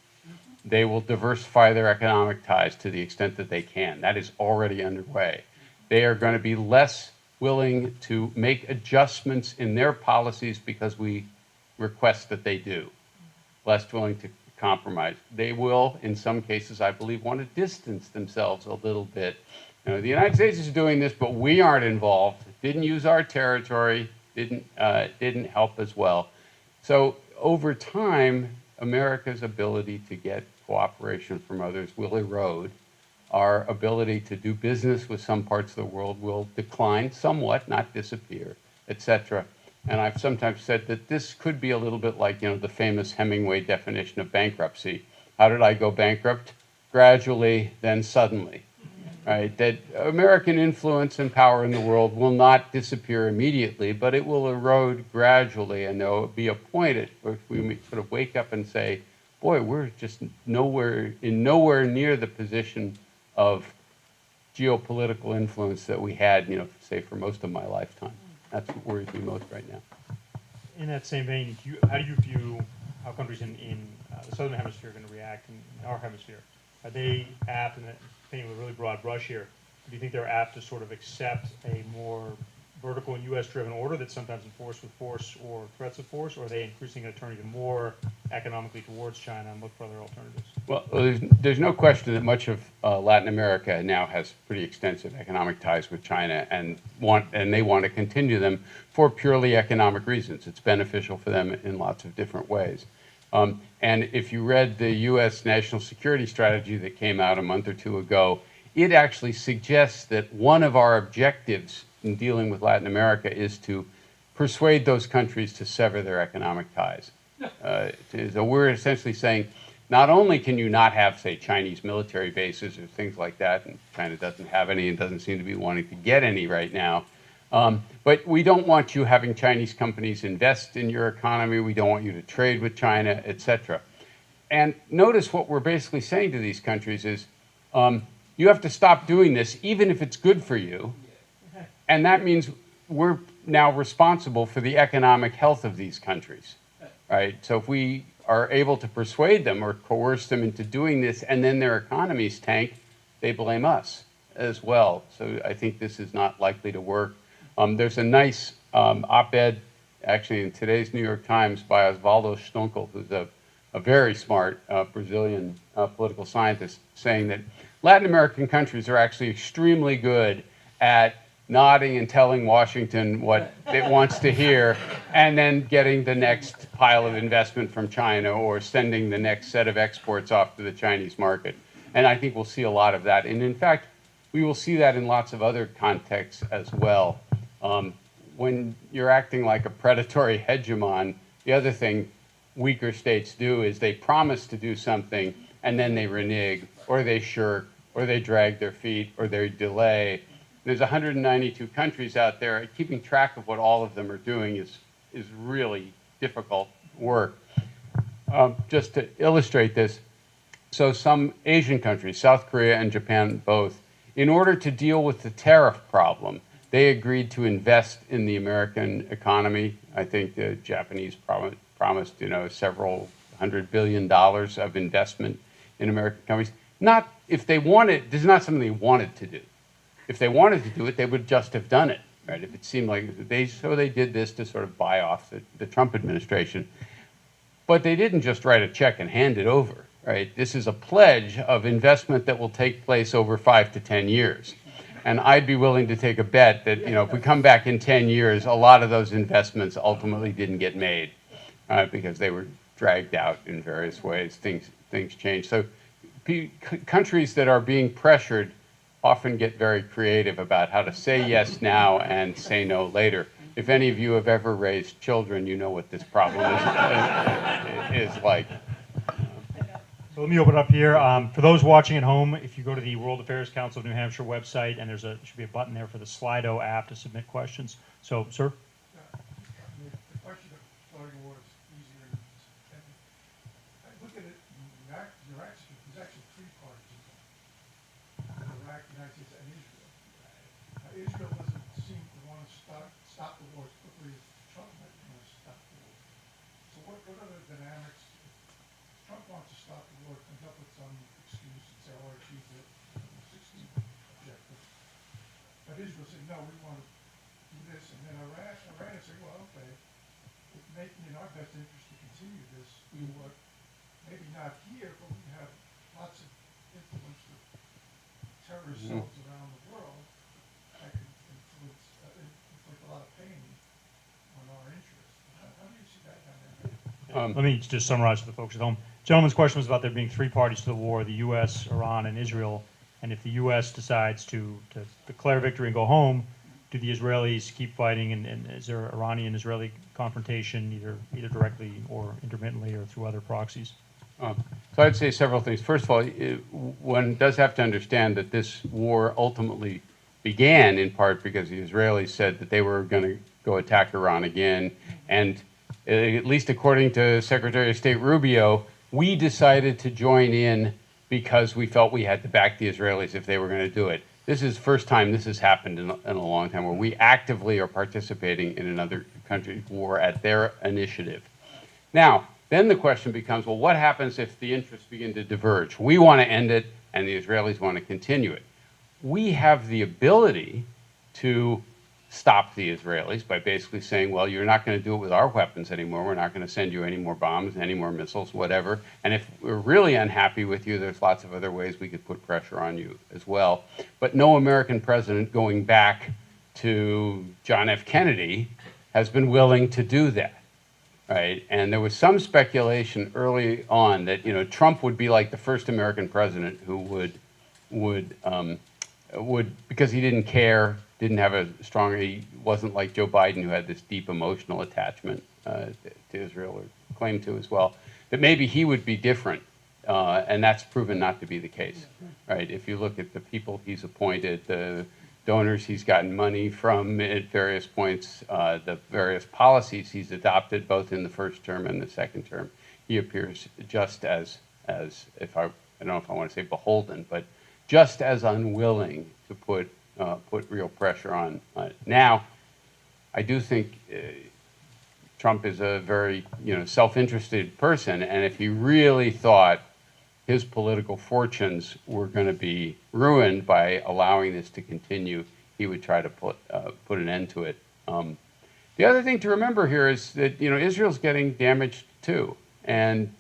Speaker 1: They will diversify their economic ties to the extent that they can. That is already underway. They are going to be less willing to make adjustments in their policies because we request that they do, less willing to compromise. They will, in some cases, I believe, want to distance themselves a little bit. The United States is doing this, but we aren't involved. Didn't use our territory, didn't help as well. So over time, America's ability to get cooperation from others will erode. Our ability to do business with some parts of the world will decline somewhat, not disappear, etc. And I've sometimes said that this could be a little bit like, the famous Hemingway definition of bankruptcy. How did I go bankrupt? Gradually, then suddenly. Right? That American influence and power in the world will not disappear immediately, but it will erode gradually, and there will be a point at which we sort of wake up and say, boy, we're just nowhere near the position of geopolitical influence that we had, say, for most of my lifetime. That's what worries me most right now.
Speaker 2: In that same vein, how do you view how countries in the Southern Hemisphere are going to react in our hemisphere? Are they apt, and painting with a really broad brush here, do you think they're apt to sort of accept a more vertical and U.S.-driven order that's sometimes enforced with force or threats of force, or are they increasingly turning even more economically towards China and look for other alternatives?
Speaker 1: Well, there's no question that much of Latin America now has pretty extensive economic ties with China, and they want to continue them for purely economic reasons. It's beneficial for them in lots of different ways. And if you read the U.S. national security strategy that came out a month or two ago, it actually suggests that one of our objectives in dealing with Latin America is to persuade those countries to sever their economic ties. So we're essentially saying, not only can you not have, say, Chinese military bases or things like that, and China doesn't have any and doesn't seem to be wanting to get any right now, but we don't want you having Chinese companies invest in your economy, we don't want you to trade with China, etc. And notice what we're basically saying to these countries is, You have to stop doing this, even if it's good for you. And that means we're now responsible for the economic health of these countries, right? So if we are able to persuade them or coerce them into doing this and then their economies tank, they blame us as well. So I think this is not likely to work. There's a nice op-ed actually in today's New York Times by Osvaldo Stonkel, who's a very smart Brazilian political scientist, saying that Latin American countries are actually extremely good at nodding and telling Washington what it wants to hear, and then getting the next pile of investment from China or sending the next set of exports off to the Chinese market. And I think we'll see a lot of that. And in fact, we will see that in lots of other contexts as well. When you're acting like a predatory hegemon, the other thing weaker states do is they promise to do something and then they renege, or they shirk, or they drag their feet, or they delay. There's 192 countries out there. Keeping track of what all of them are doing is really difficult work. Just to illustrate this, so some Asian countries, South Korea and Japan both, in order to deal with the tariff problem, they agreed to invest in the American economy. I think the Japanese promised, several $100 billion of investment in American companies. Not if they wanted, this is not something they wanted to do. If they wanted to do it, they would just have done it, right? If it seemed like they did this to sort of buy off the Trump administration. But they didn't just write a check and hand it over, right? This is a pledge of investment that will take place over 5 to 10 years. And I'd be willing to take a bet that, if we come back in 10 years, a lot of those investments ultimately didn't get made because they were dragged out in various ways. Things change. So countries that are being pressured often get very creative about how to say yes now and say no later. If any of you have ever raised children, you know what this problem is like.
Speaker 2: So let me open it up here. For those watching at home, if you go to the World Affairs Council of New Hampshire website, and there should be a button there for the Slido app to submit questions. So, sir?
Speaker 3: The question of starting a war is easier. I look at it, there's actually three parts to it. Iraq, the United States, and Israel. Israel doesn't seem to want to stop the war as quickly as Trump might want to stop the war. So what are the dynamics? If Trump wants to stop the war, comes up with some excuse and say, I achieved the 16 objective. But Israel said, no, we want to do this. And then Iran is saying, well, okay, it may be in our best interest to continue this war. Maybe not here, but we have lots of influence with terrorist cells around the world that can inflict a lot of pain on our interests. How do you see that dynamic?
Speaker 2: Let me just summarize for the folks at home. Gentleman's question was about there being three parties to the war, the U.S., Iran, and Israel. And if the U.S. decides to declare victory and go home, do the Israelis keep fighting? And is there Iranian-Israeli confrontation, either directly or intermittently or through other proxies?
Speaker 1: So I'd say several things. First of all, one does have to understand that this war ultimately began in part because the Israelis said that they were going to go attack Iran again. And at least according to Secretary of State Rubio, we decided to join in because we felt we had to back the Israelis if they were going to do it. This is the first time this has happened in a long time where we actively are participating in another country's war at their initiative. Now, then the question becomes, well, what happens if the interests begin to diverge? We want to end it, and the Israelis want to continue it. We have the ability to stop the Israelis by basically saying, well, you're not going to do it with our weapons anymore. We're not going to send you any more bombs, any more missiles, whatever. And if we're really unhappy with you, there's lots of other ways we could put pressure on you as well. But no American president going back to John F. Kennedy has been willing to do that. Right, and there was some speculation early on that Trump would be like the first American president who would because he didn't care, didn't have he wasn't like Joe Biden who had this deep emotional attachment to Israel, or claimed to as well, that maybe he would be different, and that's proven not to be the case. Right, if you look at the people he's appointed, the donors he's gotten money from at various points, the various policies he's adopted both in the first term and the second term, he appears just as if I don't know if I want to say beholden, but just as unwilling to put real pressure on it. Now, I do think Trump is a very self-interested person, and if he really thought his political fortunes were going to be ruined by allowing this to continue, he would try to put an end to it. The other thing to remember here is that Israel's getting damaged too, and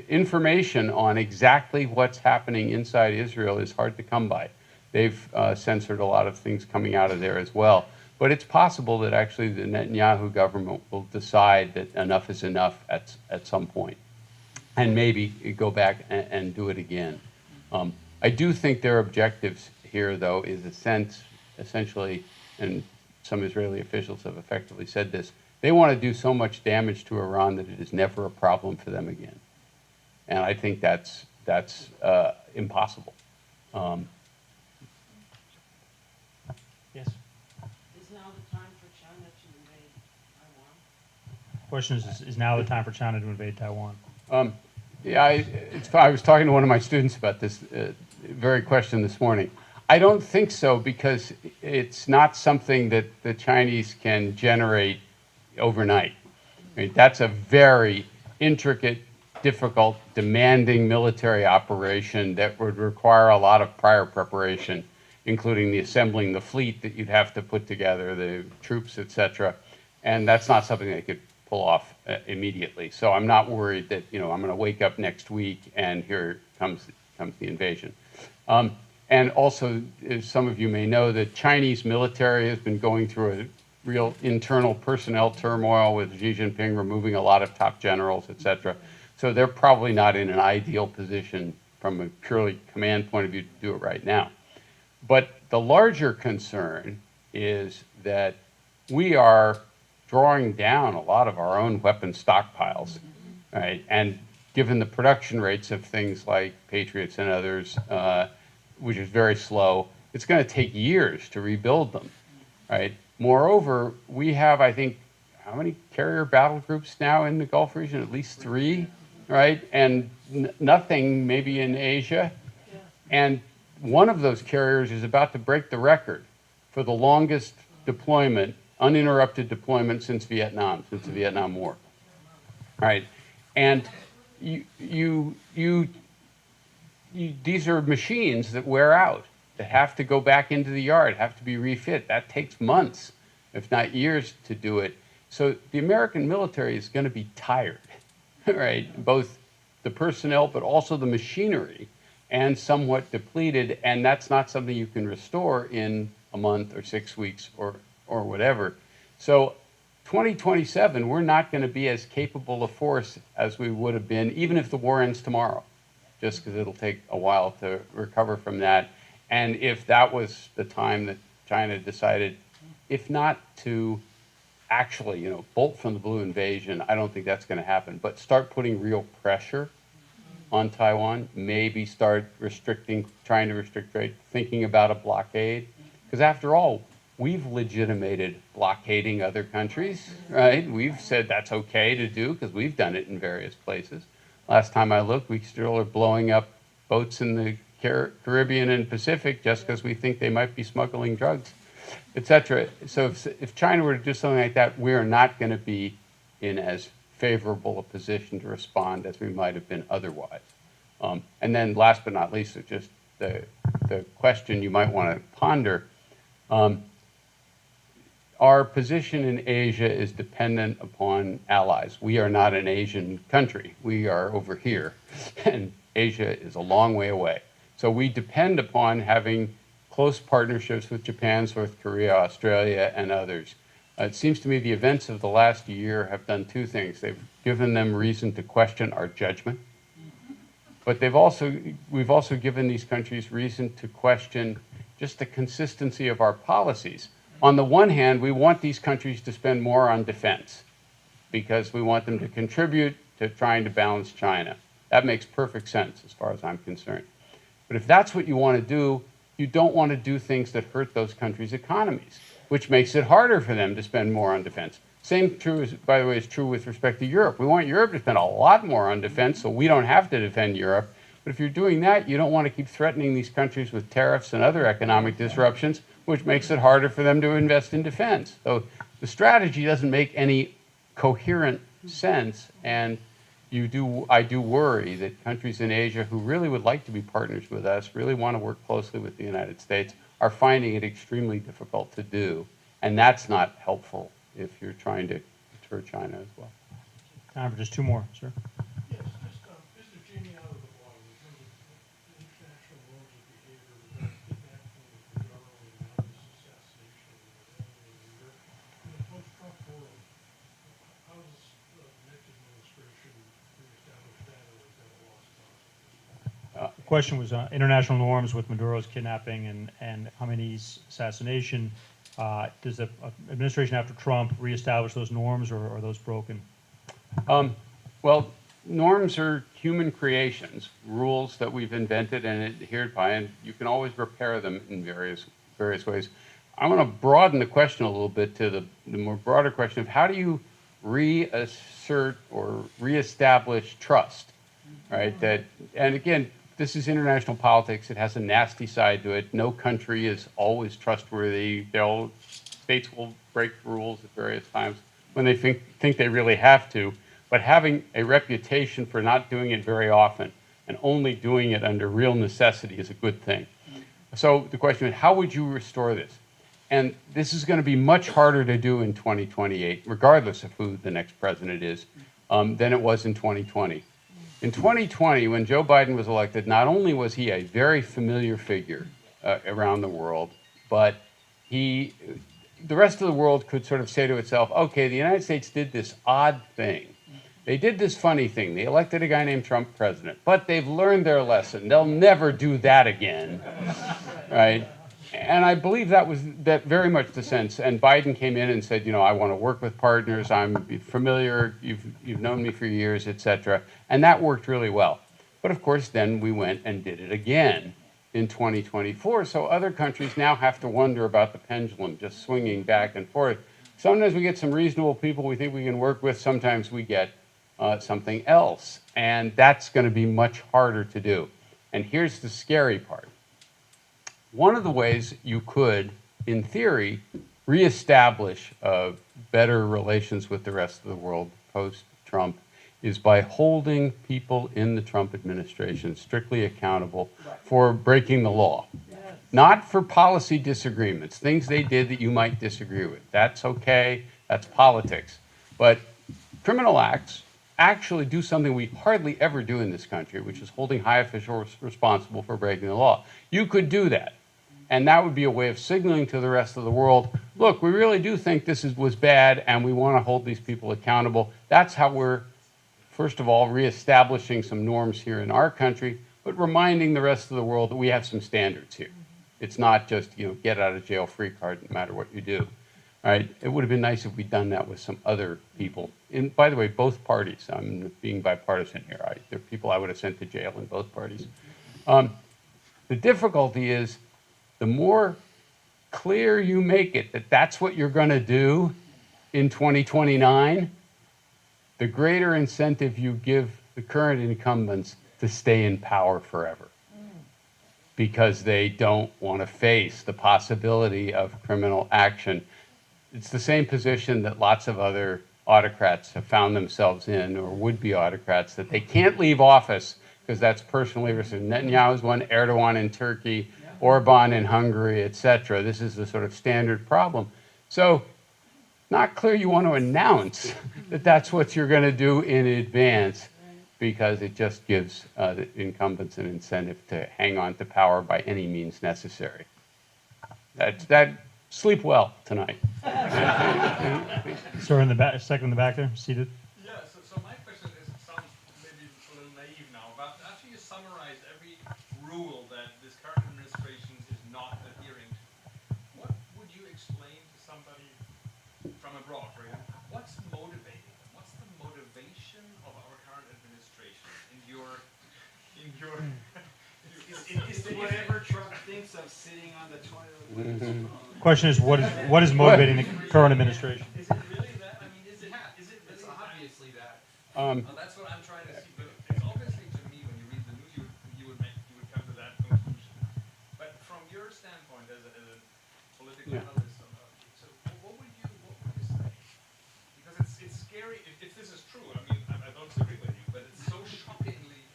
Speaker 1: information on exactly what's happening inside Israel is hard to come by. They've censored a lot of things coming out of there as well. But it's possible that actually the Netanyahu government will decide that enough is enough at some point, and maybe go back and do it again. I do think their objectives here, though, is essentially, and some Israeli officials have effectively said this, they want to do so much damage to Iran that it is never a problem for them again. And I think that's impossible.
Speaker 2: Yes.
Speaker 4: Is now the time for China to invade Taiwan?
Speaker 2: Question is now the time for China to invade Taiwan?
Speaker 1: Yeah, I was talking to one of my students about this very question this morning. I don't think so, because it's not something that the Chinese can generate overnight. I mean, that's a very intricate, difficult, demanding military operation that would require a lot of prior preparation, including the assembling the fleet that you'd have to put together, the troops, etc. And that's not something they could pull off immediately. So I'm not worried that I'm going to wake up next week and here comes the invasion. And also, as some of you may know, the Chinese military has been going through a real internal personnel turmoil with Xi Jinping removing a lot of top generals, etc. So they're probably not in an ideal position from a purely command point of view to do it right now. But the larger concern is that we are drawing down a lot of our own weapon stockpiles, right? And given the production rates of things like Patriots and others, which is very slow, it's going to take years to rebuild them, right? Moreover, we have, I think, how many carrier battle groups now in the Gulf region? At least 3, right? And nothing maybe in Asia. And one of those carriers is about to break the record for the longest deployment, uninterrupted deployment since Vietnam, since the Vietnam War, right? And these are machines that wear out, that have to go back into the yard, have to be refit. That takes months, if not years, to do it. So the American military is going to be tired, right? Both the personnel, but also the machinery, and somewhat depleted, and that's not something you can restore in a month or 6 weeks or whatever. So 2027, we're not going to be as capable a force as we would have been, even if the war ends tomorrow, just because it'll take a while to recover from that. And if that was the time that China decided, if not to actually, bolt from the blue invasion, I don't think that's going to happen, but start putting real pressure on Taiwan, maybe start trying to restrict trade, thinking about a blockade. Because after all, we've legitimated blockading other countries, right? We've said that's okay to do because we've done it in various places. Last time I looked, we still are blowing up boats in the Caribbean and Pacific just because we think they might be smuggling drugs, etc. So if China were to do something like that, we are not going to be in as favorable a position to respond as we might have been otherwise. And then last but not least, just the question you might want to ponder. Our position in Asia is dependent upon allies. We are not an Asian country. We are over here, and Asia is a long way away. So we depend upon having close partnerships with Japan, South Korea, Australia, and others. It seems to me the events of the last year have done 2 things. They've given them reason to question our judgment, but we've also given these countries reason to question just the consistency of our policies. On the one hand, we want these countries to spend more on defense because we want them to contribute to trying to balance China. That makes perfect sense as far as I'm concerned. But if that's what you want to do, you don't want to do things that hurt those countries' economies, which makes it harder for them to spend more on defense. Same, by the way, is true with respect to Europe. We want Europe to spend a lot more on defense so we don't have to defend Europe, But if you're doing that, you don't want to keep threatening these countries with tariffs and other economic disruptions, which makes it harder for them to invest in defense. So the strategy doesn't make any coherent sense, and I do worry that countries in Asia who really would like to be partners with us, really want to work closely with the United States, are finding it extremely difficult to do. And that's not helpful if you're trying to deter China as well.
Speaker 2: Time for just two more, sir.
Speaker 3: Yes, just, is the genie out of the bottle in terms of international norms of behavior that kidnapping of the government and now this assassination of the Europe? In a post-Trump world, how does the next administration reestablish that, or is that a lost cause?
Speaker 2: The question was international norms with Maduro's kidnapping and Khamenei's assassination. Does the administration after Trump reestablish those norms, or are those broken?
Speaker 1: Well, norms are human creations, rules that we've invented and adhered by, and you can always repair them in various ways. I want to broaden the question a little bit to the more broader question of how do you reassert or reestablish trust, right? And again, this is international politics. It has a nasty side to it. No country is always trustworthy. States will break rules at various times when they think they really have to. But having a reputation for not doing it very often and only doing it under real necessity is a good thing. So the question is, how would you restore this? And this is going to be much harder to do in 2028, regardless of who the next president is, than it was in 2020. In 2020, when Joe Biden was elected, not only was he a very familiar figure around the world, but the rest of the world could sort of say to itself, okay, the United States did this odd thing. They did this funny thing. They elected a guy named Trump president, but they've learned their lesson. They'll never do that again, right? And I believe that was very much the sense. And Biden came in and said, you know, I want to work with partners. I'm familiar. You've known me for years, et cetera. And that worked really well. But of course, then we went and did it again in 2024. So other countries now have to wonder about the pendulum just swinging back and forth. Sometimes we get some reasonable people we think we can work with. Sometimes we get something else. And that's going to be much harder to do. And here's the scary part. One of the ways you could, in theory, reestablish better relations with the rest of the world post-Trump is by holding people in the Trump administration strictly accountable for breaking the law. Not for policy disagreements, things they did that you might disagree with. That's okay, that's politics. But criminal acts actually do something we hardly ever do in this country, which is holding high officials responsible for breaking the law. You could do that. And that would be a way of signaling to the rest of the world, look, we really do think this was bad and we want to hold these people accountable. That's how we're, first of all, reestablishing some norms here in our country, but reminding the rest of the world that we have some standards here. It's not just, you know, get out of jail free card no matter what you do. All right? It would have been nice if we'd done that with some other people. By the way, both parties. I'm being bipartisan here. There are people I would have sent to jail in both parties. The difficulty is, the more clear you make it that that's what you're going to do in 2029, the greater incentive you give the current incumbents to stay in power forever. Because they don't want to face the possibility of criminal action. It's the same position that lots of other autocrats have found themselves in, or would-be autocrats, that they can't leave office because that's personally risky. Netanyahu's one, Erdogan in Turkey, Orban in Hungary, etc. This is the sort of standard problem. So, not clear you want to announce that that's what you're going to do in advance, because it just gives the incumbents an incentive to hang on to power by any means necessary. Sleep well tonight.
Speaker 2: Sir, in the back, second in the back there, seated.
Speaker 5: Yeah, so my question sounds maybe a little naive now, but after you summarize every rule that this current administration is not adhering to, what would you explain to somebody from abroad, for example? What's motivating them? What's the motivation of our current administration
Speaker 6: Is it whatever Trump thinks of sitting on the toilet with his phone?
Speaker 2: Question is, what is motivating the current administration?
Speaker 5: Is it really that? I mean, is it really
Speaker 6: It's obviously that.
Speaker 5: that's what I'm trying to see. But it's obviously, to me, when you read the news, you your standpoint as a political
Speaker 1: Yeah.
Speaker 5: analyst, so what would you say? Because it's scary if this is true. I mean, I don't agree with you, but it's so shockingly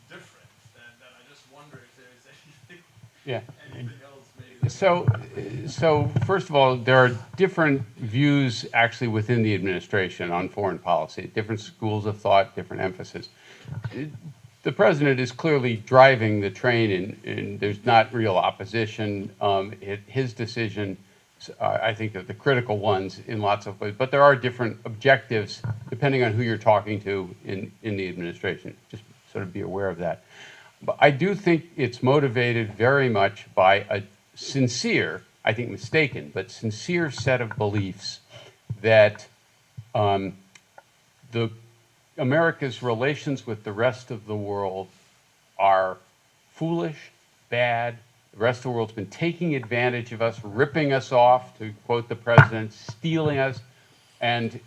Speaker 5: different that I just wonder if there is anything
Speaker 1: Yeah.
Speaker 5: anything else maybe.
Speaker 1: So first of all, there are different views actually within the administration on foreign policy, different schools of thought, different emphasis. The president is clearly driving the train, and there's not real opposition. His decision, I think, are the critical ones in lots of ways, but there are different objectives depending on who you're talking to in the administration. Just sort of be aware of that. But I do think it's motivated very much by a sincere, I think mistaken, but sincere set of beliefs that America's relations with the rest of the world are foolish, bad. The rest of the world's been taking advantage of us, ripping us off, to quote the president, stealing us, and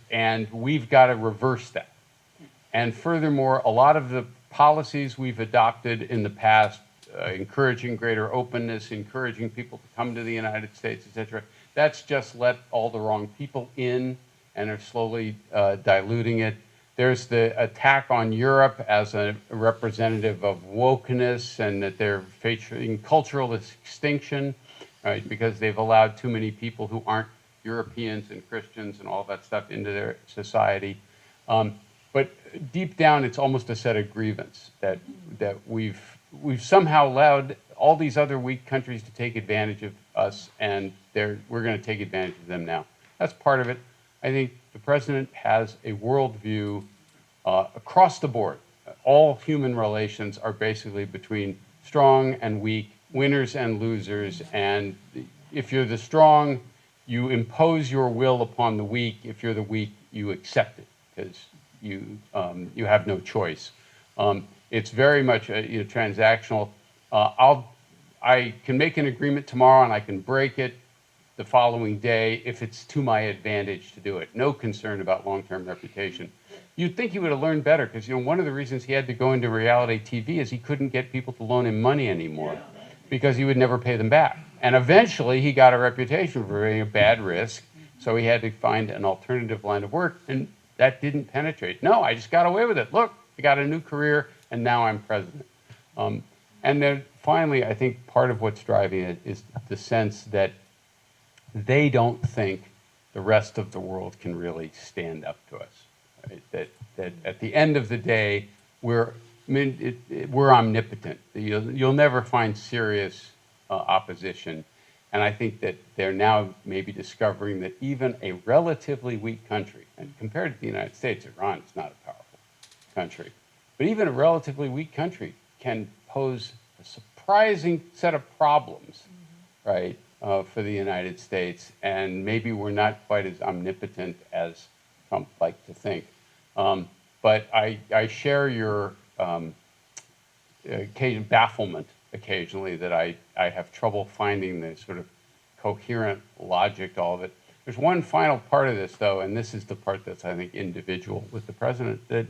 Speaker 1: we've got to reverse that. And furthermore, a lot of the policies we've adopted in the past, encouraging greater openness, encouraging people to come to the United States, etc., that's just let all the wrong people in and are slowly diluting it. There's the attack on Europe as a representative of wokeness and that they're facing cultural extinction, right, because they've allowed too many people who aren't Europeans and Christians and all that stuff into their society. But deep down, it's almost a set of grievance that we've somehow allowed all these other weak countries to take advantage of us, and we're going to take advantage of them now. That's part of it. I think the president has a worldview across the board. All human relations are basically between strong and weak, winners and losers, and if you're the strong, you impose your will upon the weak. If you're the weak, you accept it, because you have no choice. It's very much transactional. I can make an agreement tomorrow and I can break it the following day if it's to my advantage to do it. No concern about long-term reputation. You'd think he would have learned better, because one of the reasons he had to go into reality TV is he couldn't get people to loan him money anymore because he would never pay them back. And eventually he got a reputation for being a bad risk, so he had to find an alternative line of work, and that didn't penetrate. No, I just got away with it. Look, I got a new career, and now I'm president. And then finally, I think part of what's driving it is the sense that they don't think the rest of the world can really stand up to us. Right? That at the end of the day, we're omnipotent. You'll never find serious opposition. And I think that they're now maybe discovering that even a relatively weak country, and compared to the United States, Iran is not a powerful country, but even a relatively weak country can pose a surprising set of problems, right, for the United States, and maybe we're not quite as omnipotent as Trump liked to think. But I share your bafflement occasionally that I have trouble finding the sort of coherent logic to all of it. There's one final part of this, though, and this is the part that's, I think, individual with the president, that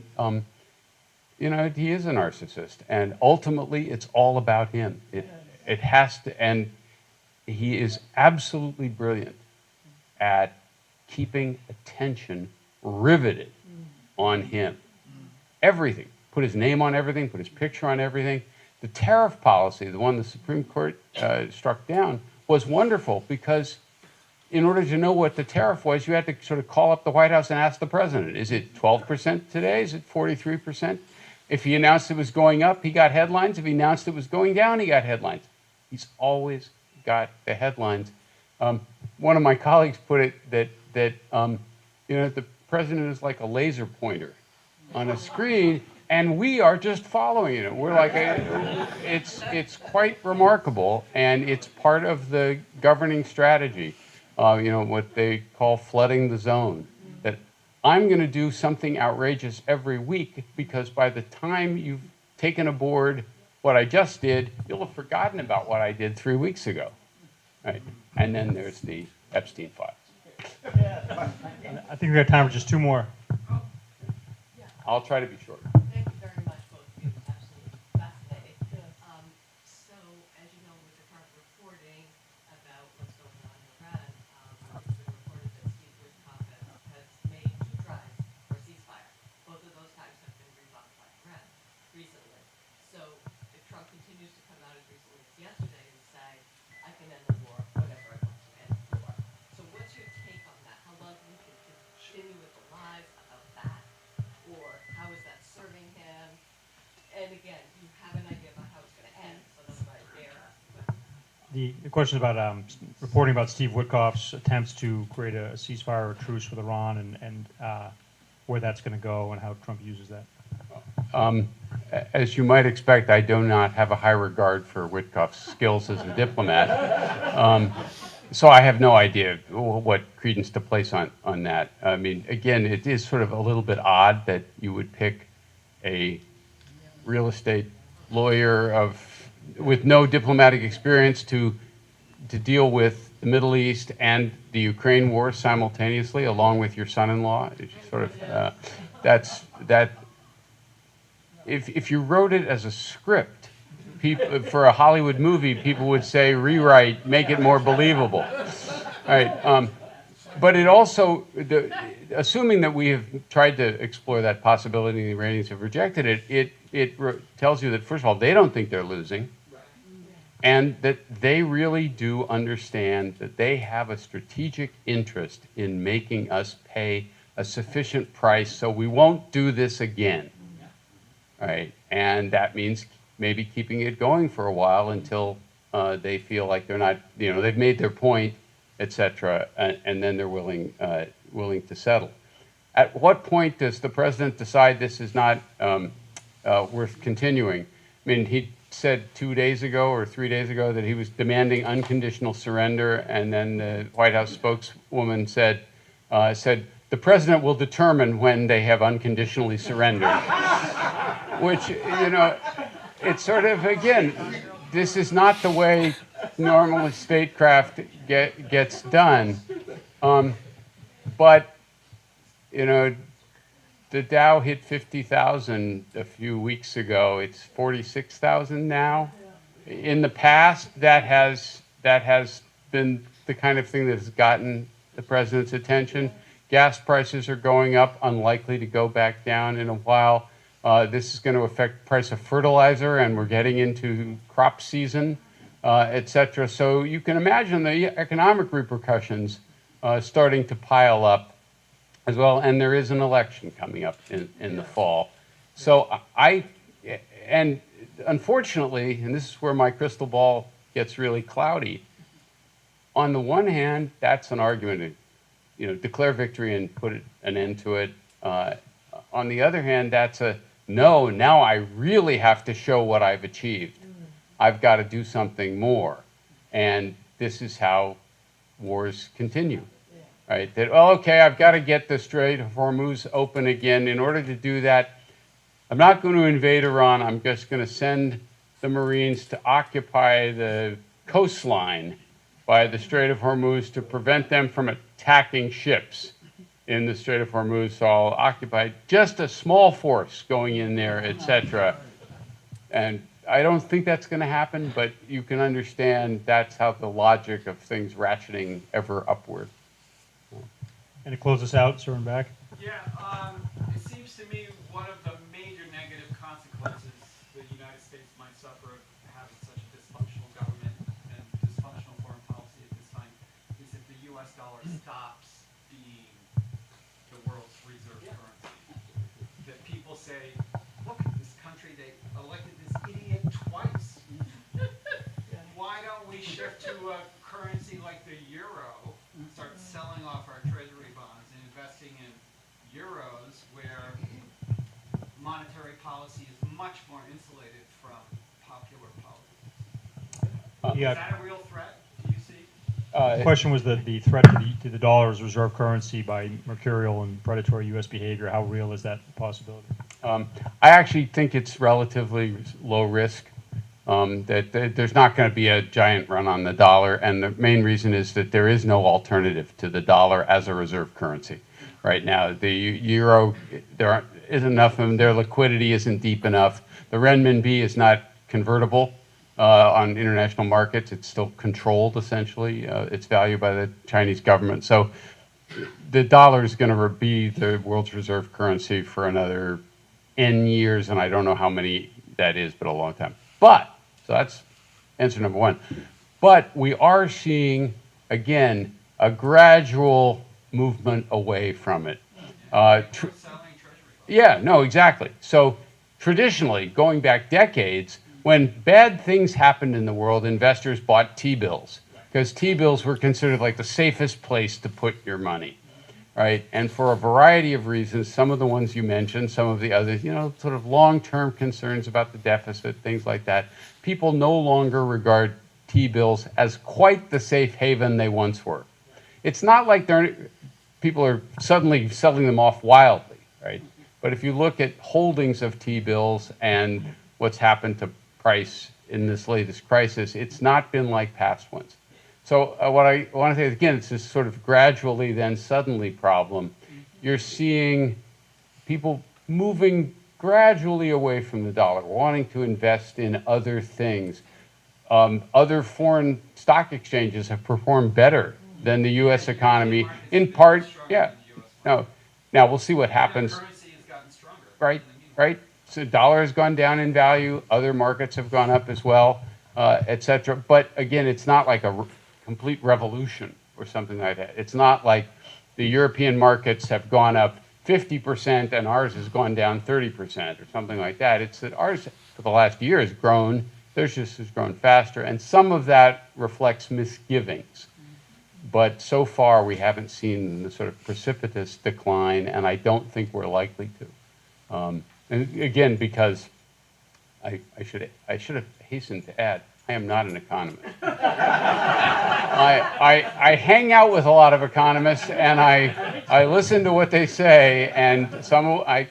Speaker 1: he is a narcissist, and ultimately it's all about him. It has to, and he is absolutely brilliant at keeping attention riveted on him. Everything. Put his name on everything, put his picture on everything. The tariff policy, the one the Supreme Court struck down, was wonderful because in order to know what the tariff was, you had to sort of call up the White House and ask the president, is it 12% today? Is it 43%? If he announced it was going up, he got headlines. If he announced it was going down, he got headlines. He's always got the headlines. One of my colleagues put it that the president is like a laser pointer on a screen, and we are just following it. We're like, it's quite remarkable, and it's part of the governing strategy. What they call flooding the zone. That I'm going to do something outrageous every week because by the time you've taken aboard what I just did, you'll have forgotten about what I did 3 weeks ago. Right? And then there's the Epstein files.
Speaker 2: I think we got time for just two more.
Speaker 1: I'll try to be short.
Speaker 4: Thank you very much, both of you. It was absolutely fascinating. So, as you know, with the current if Trump continues to come out as recently as yesterday and say, I can end the war whenever I want to end the war. So what's your take on that? How long you can continue with the lies about that? Or how is that serving him? And again, you have an idea about how it's going to end, so that's why I dare ask the question.
Speaker 2: The question about reporting about Steve Witkoff's attempts to create a ceasefire or truce with Iran and where that's going to go and how Trump uses that.
Speaker 1: As you might expect, I do not have a high regard for Witkoff's skills as a diplomat. So I have no idea what credence to place on that. I mean, again, it is sort of a little bit odd that you would pick a real estate lawyer with no diplomatic experience to deal with the Middle East and the Ukraine war simultaneously, along with your son-in-law. It's sort of that. If you wrote it as a script, for a Hollywood movie, people would say rewrite, make it more believable. All right. But it also, assuming that we have tried to explore that possibility and the Iranians have rejected it, it tells you that, first of all, they don't think they're losing, and that they really do understand that they have a strategic interest in making us pay a sufficient price so we won't do this again. All right, and that means maybe keeping it going for a while until they feel like they're not, they've made their point, etc., and then they're willing to settle. At what point does the president decide this is not worth continuing? I mean, he said 2 days ago or 3 days ago that he was demanding unconditional surrender, and then the White House spokeswoman said, the president will determine when they have unconditionally surrendered. Which, it's sort of, again, this is not the way normal statecraft gets done. But, the Dow hit 50,000 a few weeks ago. It's 46,000 now. In the past, that has been the kind of thing that has gotten the president's attention. Gas prices are going up, unlikely to go back down in a while. This is going to affect the price of fertilizer, and we're getting into crop season, et cetera. So you can imagine the economic repercussions starting to pile up as well. And there is an election coming up in the fall. So and unfortunately, and this is where my crystal ball gets really cloudy, on the one hand, that's an argument to declare victory and put an end to it. On the other hand, that's no, now I really have to show what I've achieved. I've got to do something more. And this is how wars continue, right? That, okay, I've got to get the Strait of Hormuz open again. In order to do that, I'm not going to invade Iran. I'm just going to send the Marines to occupy the coastline by the Strait of Hormuz to prevent them from attacking ships in the Strait of Hormuz. So I'll occupy just a small force going in there, etc. And I don't think that's going to happen, but you can understand that's how the logic of things ratcheting ever upward.
Speaker 2: And to close us out, sir, and back.
Speaker 6: Yeah, it seems to me one of the major negative consequences the United States might suffer of having such a dysfunctional government and dysfunctional foreign policy at this time is if the U.S. dollar stops being the world's reserve currency. That people say, look, this country, they elected this idiot twice. Why don't we shift to a currency like the euro, start selling off our treasury bonds and investing in euros, where monetary policy is much more insulated from popular politics?
Speaker 2: Yeah.
Speaker 6: Is that a real threat, do you see?
Speaker 2: The question was the threat to the dollar as reserve currency by mercurial and predatory U.S. behavior. How real is that possibility?
Speaker 1: I actually think it's relatively low risk. That there's not going to be a giant run on the dollar, and the main reason is that there is no alternative to the dollar as a reserve currency right now. The euro, there isn't enough of them. Their liquidity isn't deep enough. The renminbi is not convertible on international markets. It's still controlled, essentially. It's valued by the Chinese government. So the dollar is going to be the world's reserve currency for another N years, and I don't know how many that is but a long time. But, so that's answer number one. But we are seeing, again, a gradual movement away from it.
Speaker 6: Selling treasury bonds.
Speaker 1: Yeah, no, exactly. So traditionally, going back decades, when bad things happened in the world, investors bought T-bills because T-bills were considered like the safest place to put your money, right? And for a variety of reasons, some of the ones you mentioned, some of the others, you know, sort of long-term concerns about the deficit, things like that, people no longer regard T-bills as quite the safe haven they once were. It's not like people are suddenly selling them off wildly, right? But if you look at holdings of T-bills and what's happened to price in this latest crisis, it's not been like past ones. So what I want to say, again, it's this sort of gradually then suddenly problem. You're seeing people moving gradually away from the dollar, wanting to invest in other things. Other foreign stock exchanges have performed better than the U.S. economy, in part, yeah. No, now we'll see what happens.
Speaker 6: Currency has gotten stronger.
Speaker 1: Right, right. So the dollar has gone down in value. Other markets have gone up as well, et cetera. But again, it's not like a complete revolution or something like that. It's not like the European markets have gone up 50% and ours has gone down 30% or something like that. It's that ours for the last year has grown, theirs just has grown faster. And some of that reflects misgivings. But so far, we haven't seen the sort of precipitous decline, and I don't think we're likely to. And again, because I should have hastened to add, I am not an economist. I hang out with a lot of economists, and I listen to what they say, and I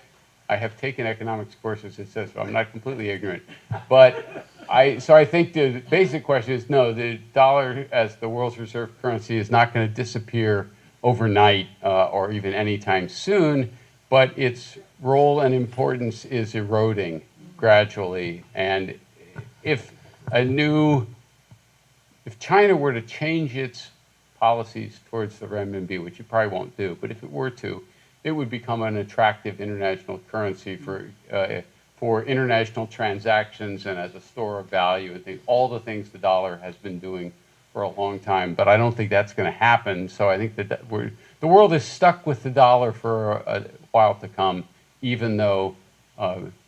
Speaker 1: have taken economics courses, it says, so I'm not completely ignorant. But so I think the basic question is, no, the dollar as the world's reserve currency is not going to disappear overnight or even anytime soon, but its role and importance is eroding gradually. And if China were to change its policies towards the renminbi, which it probably won't do, but if it were to, it would become an attractive international currency for international transactions and as a store of value and all the things the dollar has been doing for a long time. But I don't think that's going to happen. So I think that the world is stuck with the dollar for a while to come, even though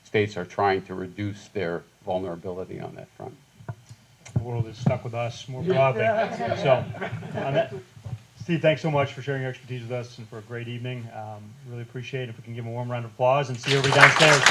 Speaker 1: states are trying to reduce their vulnerability on that front.
Speaker 2: The world is stuck with us more broadly. So, on that, Steve, thanks so much for sharing your expertise with us and for a great evening. Really appreciate it. If we can give him a warm round of applause and see everybody downstairs.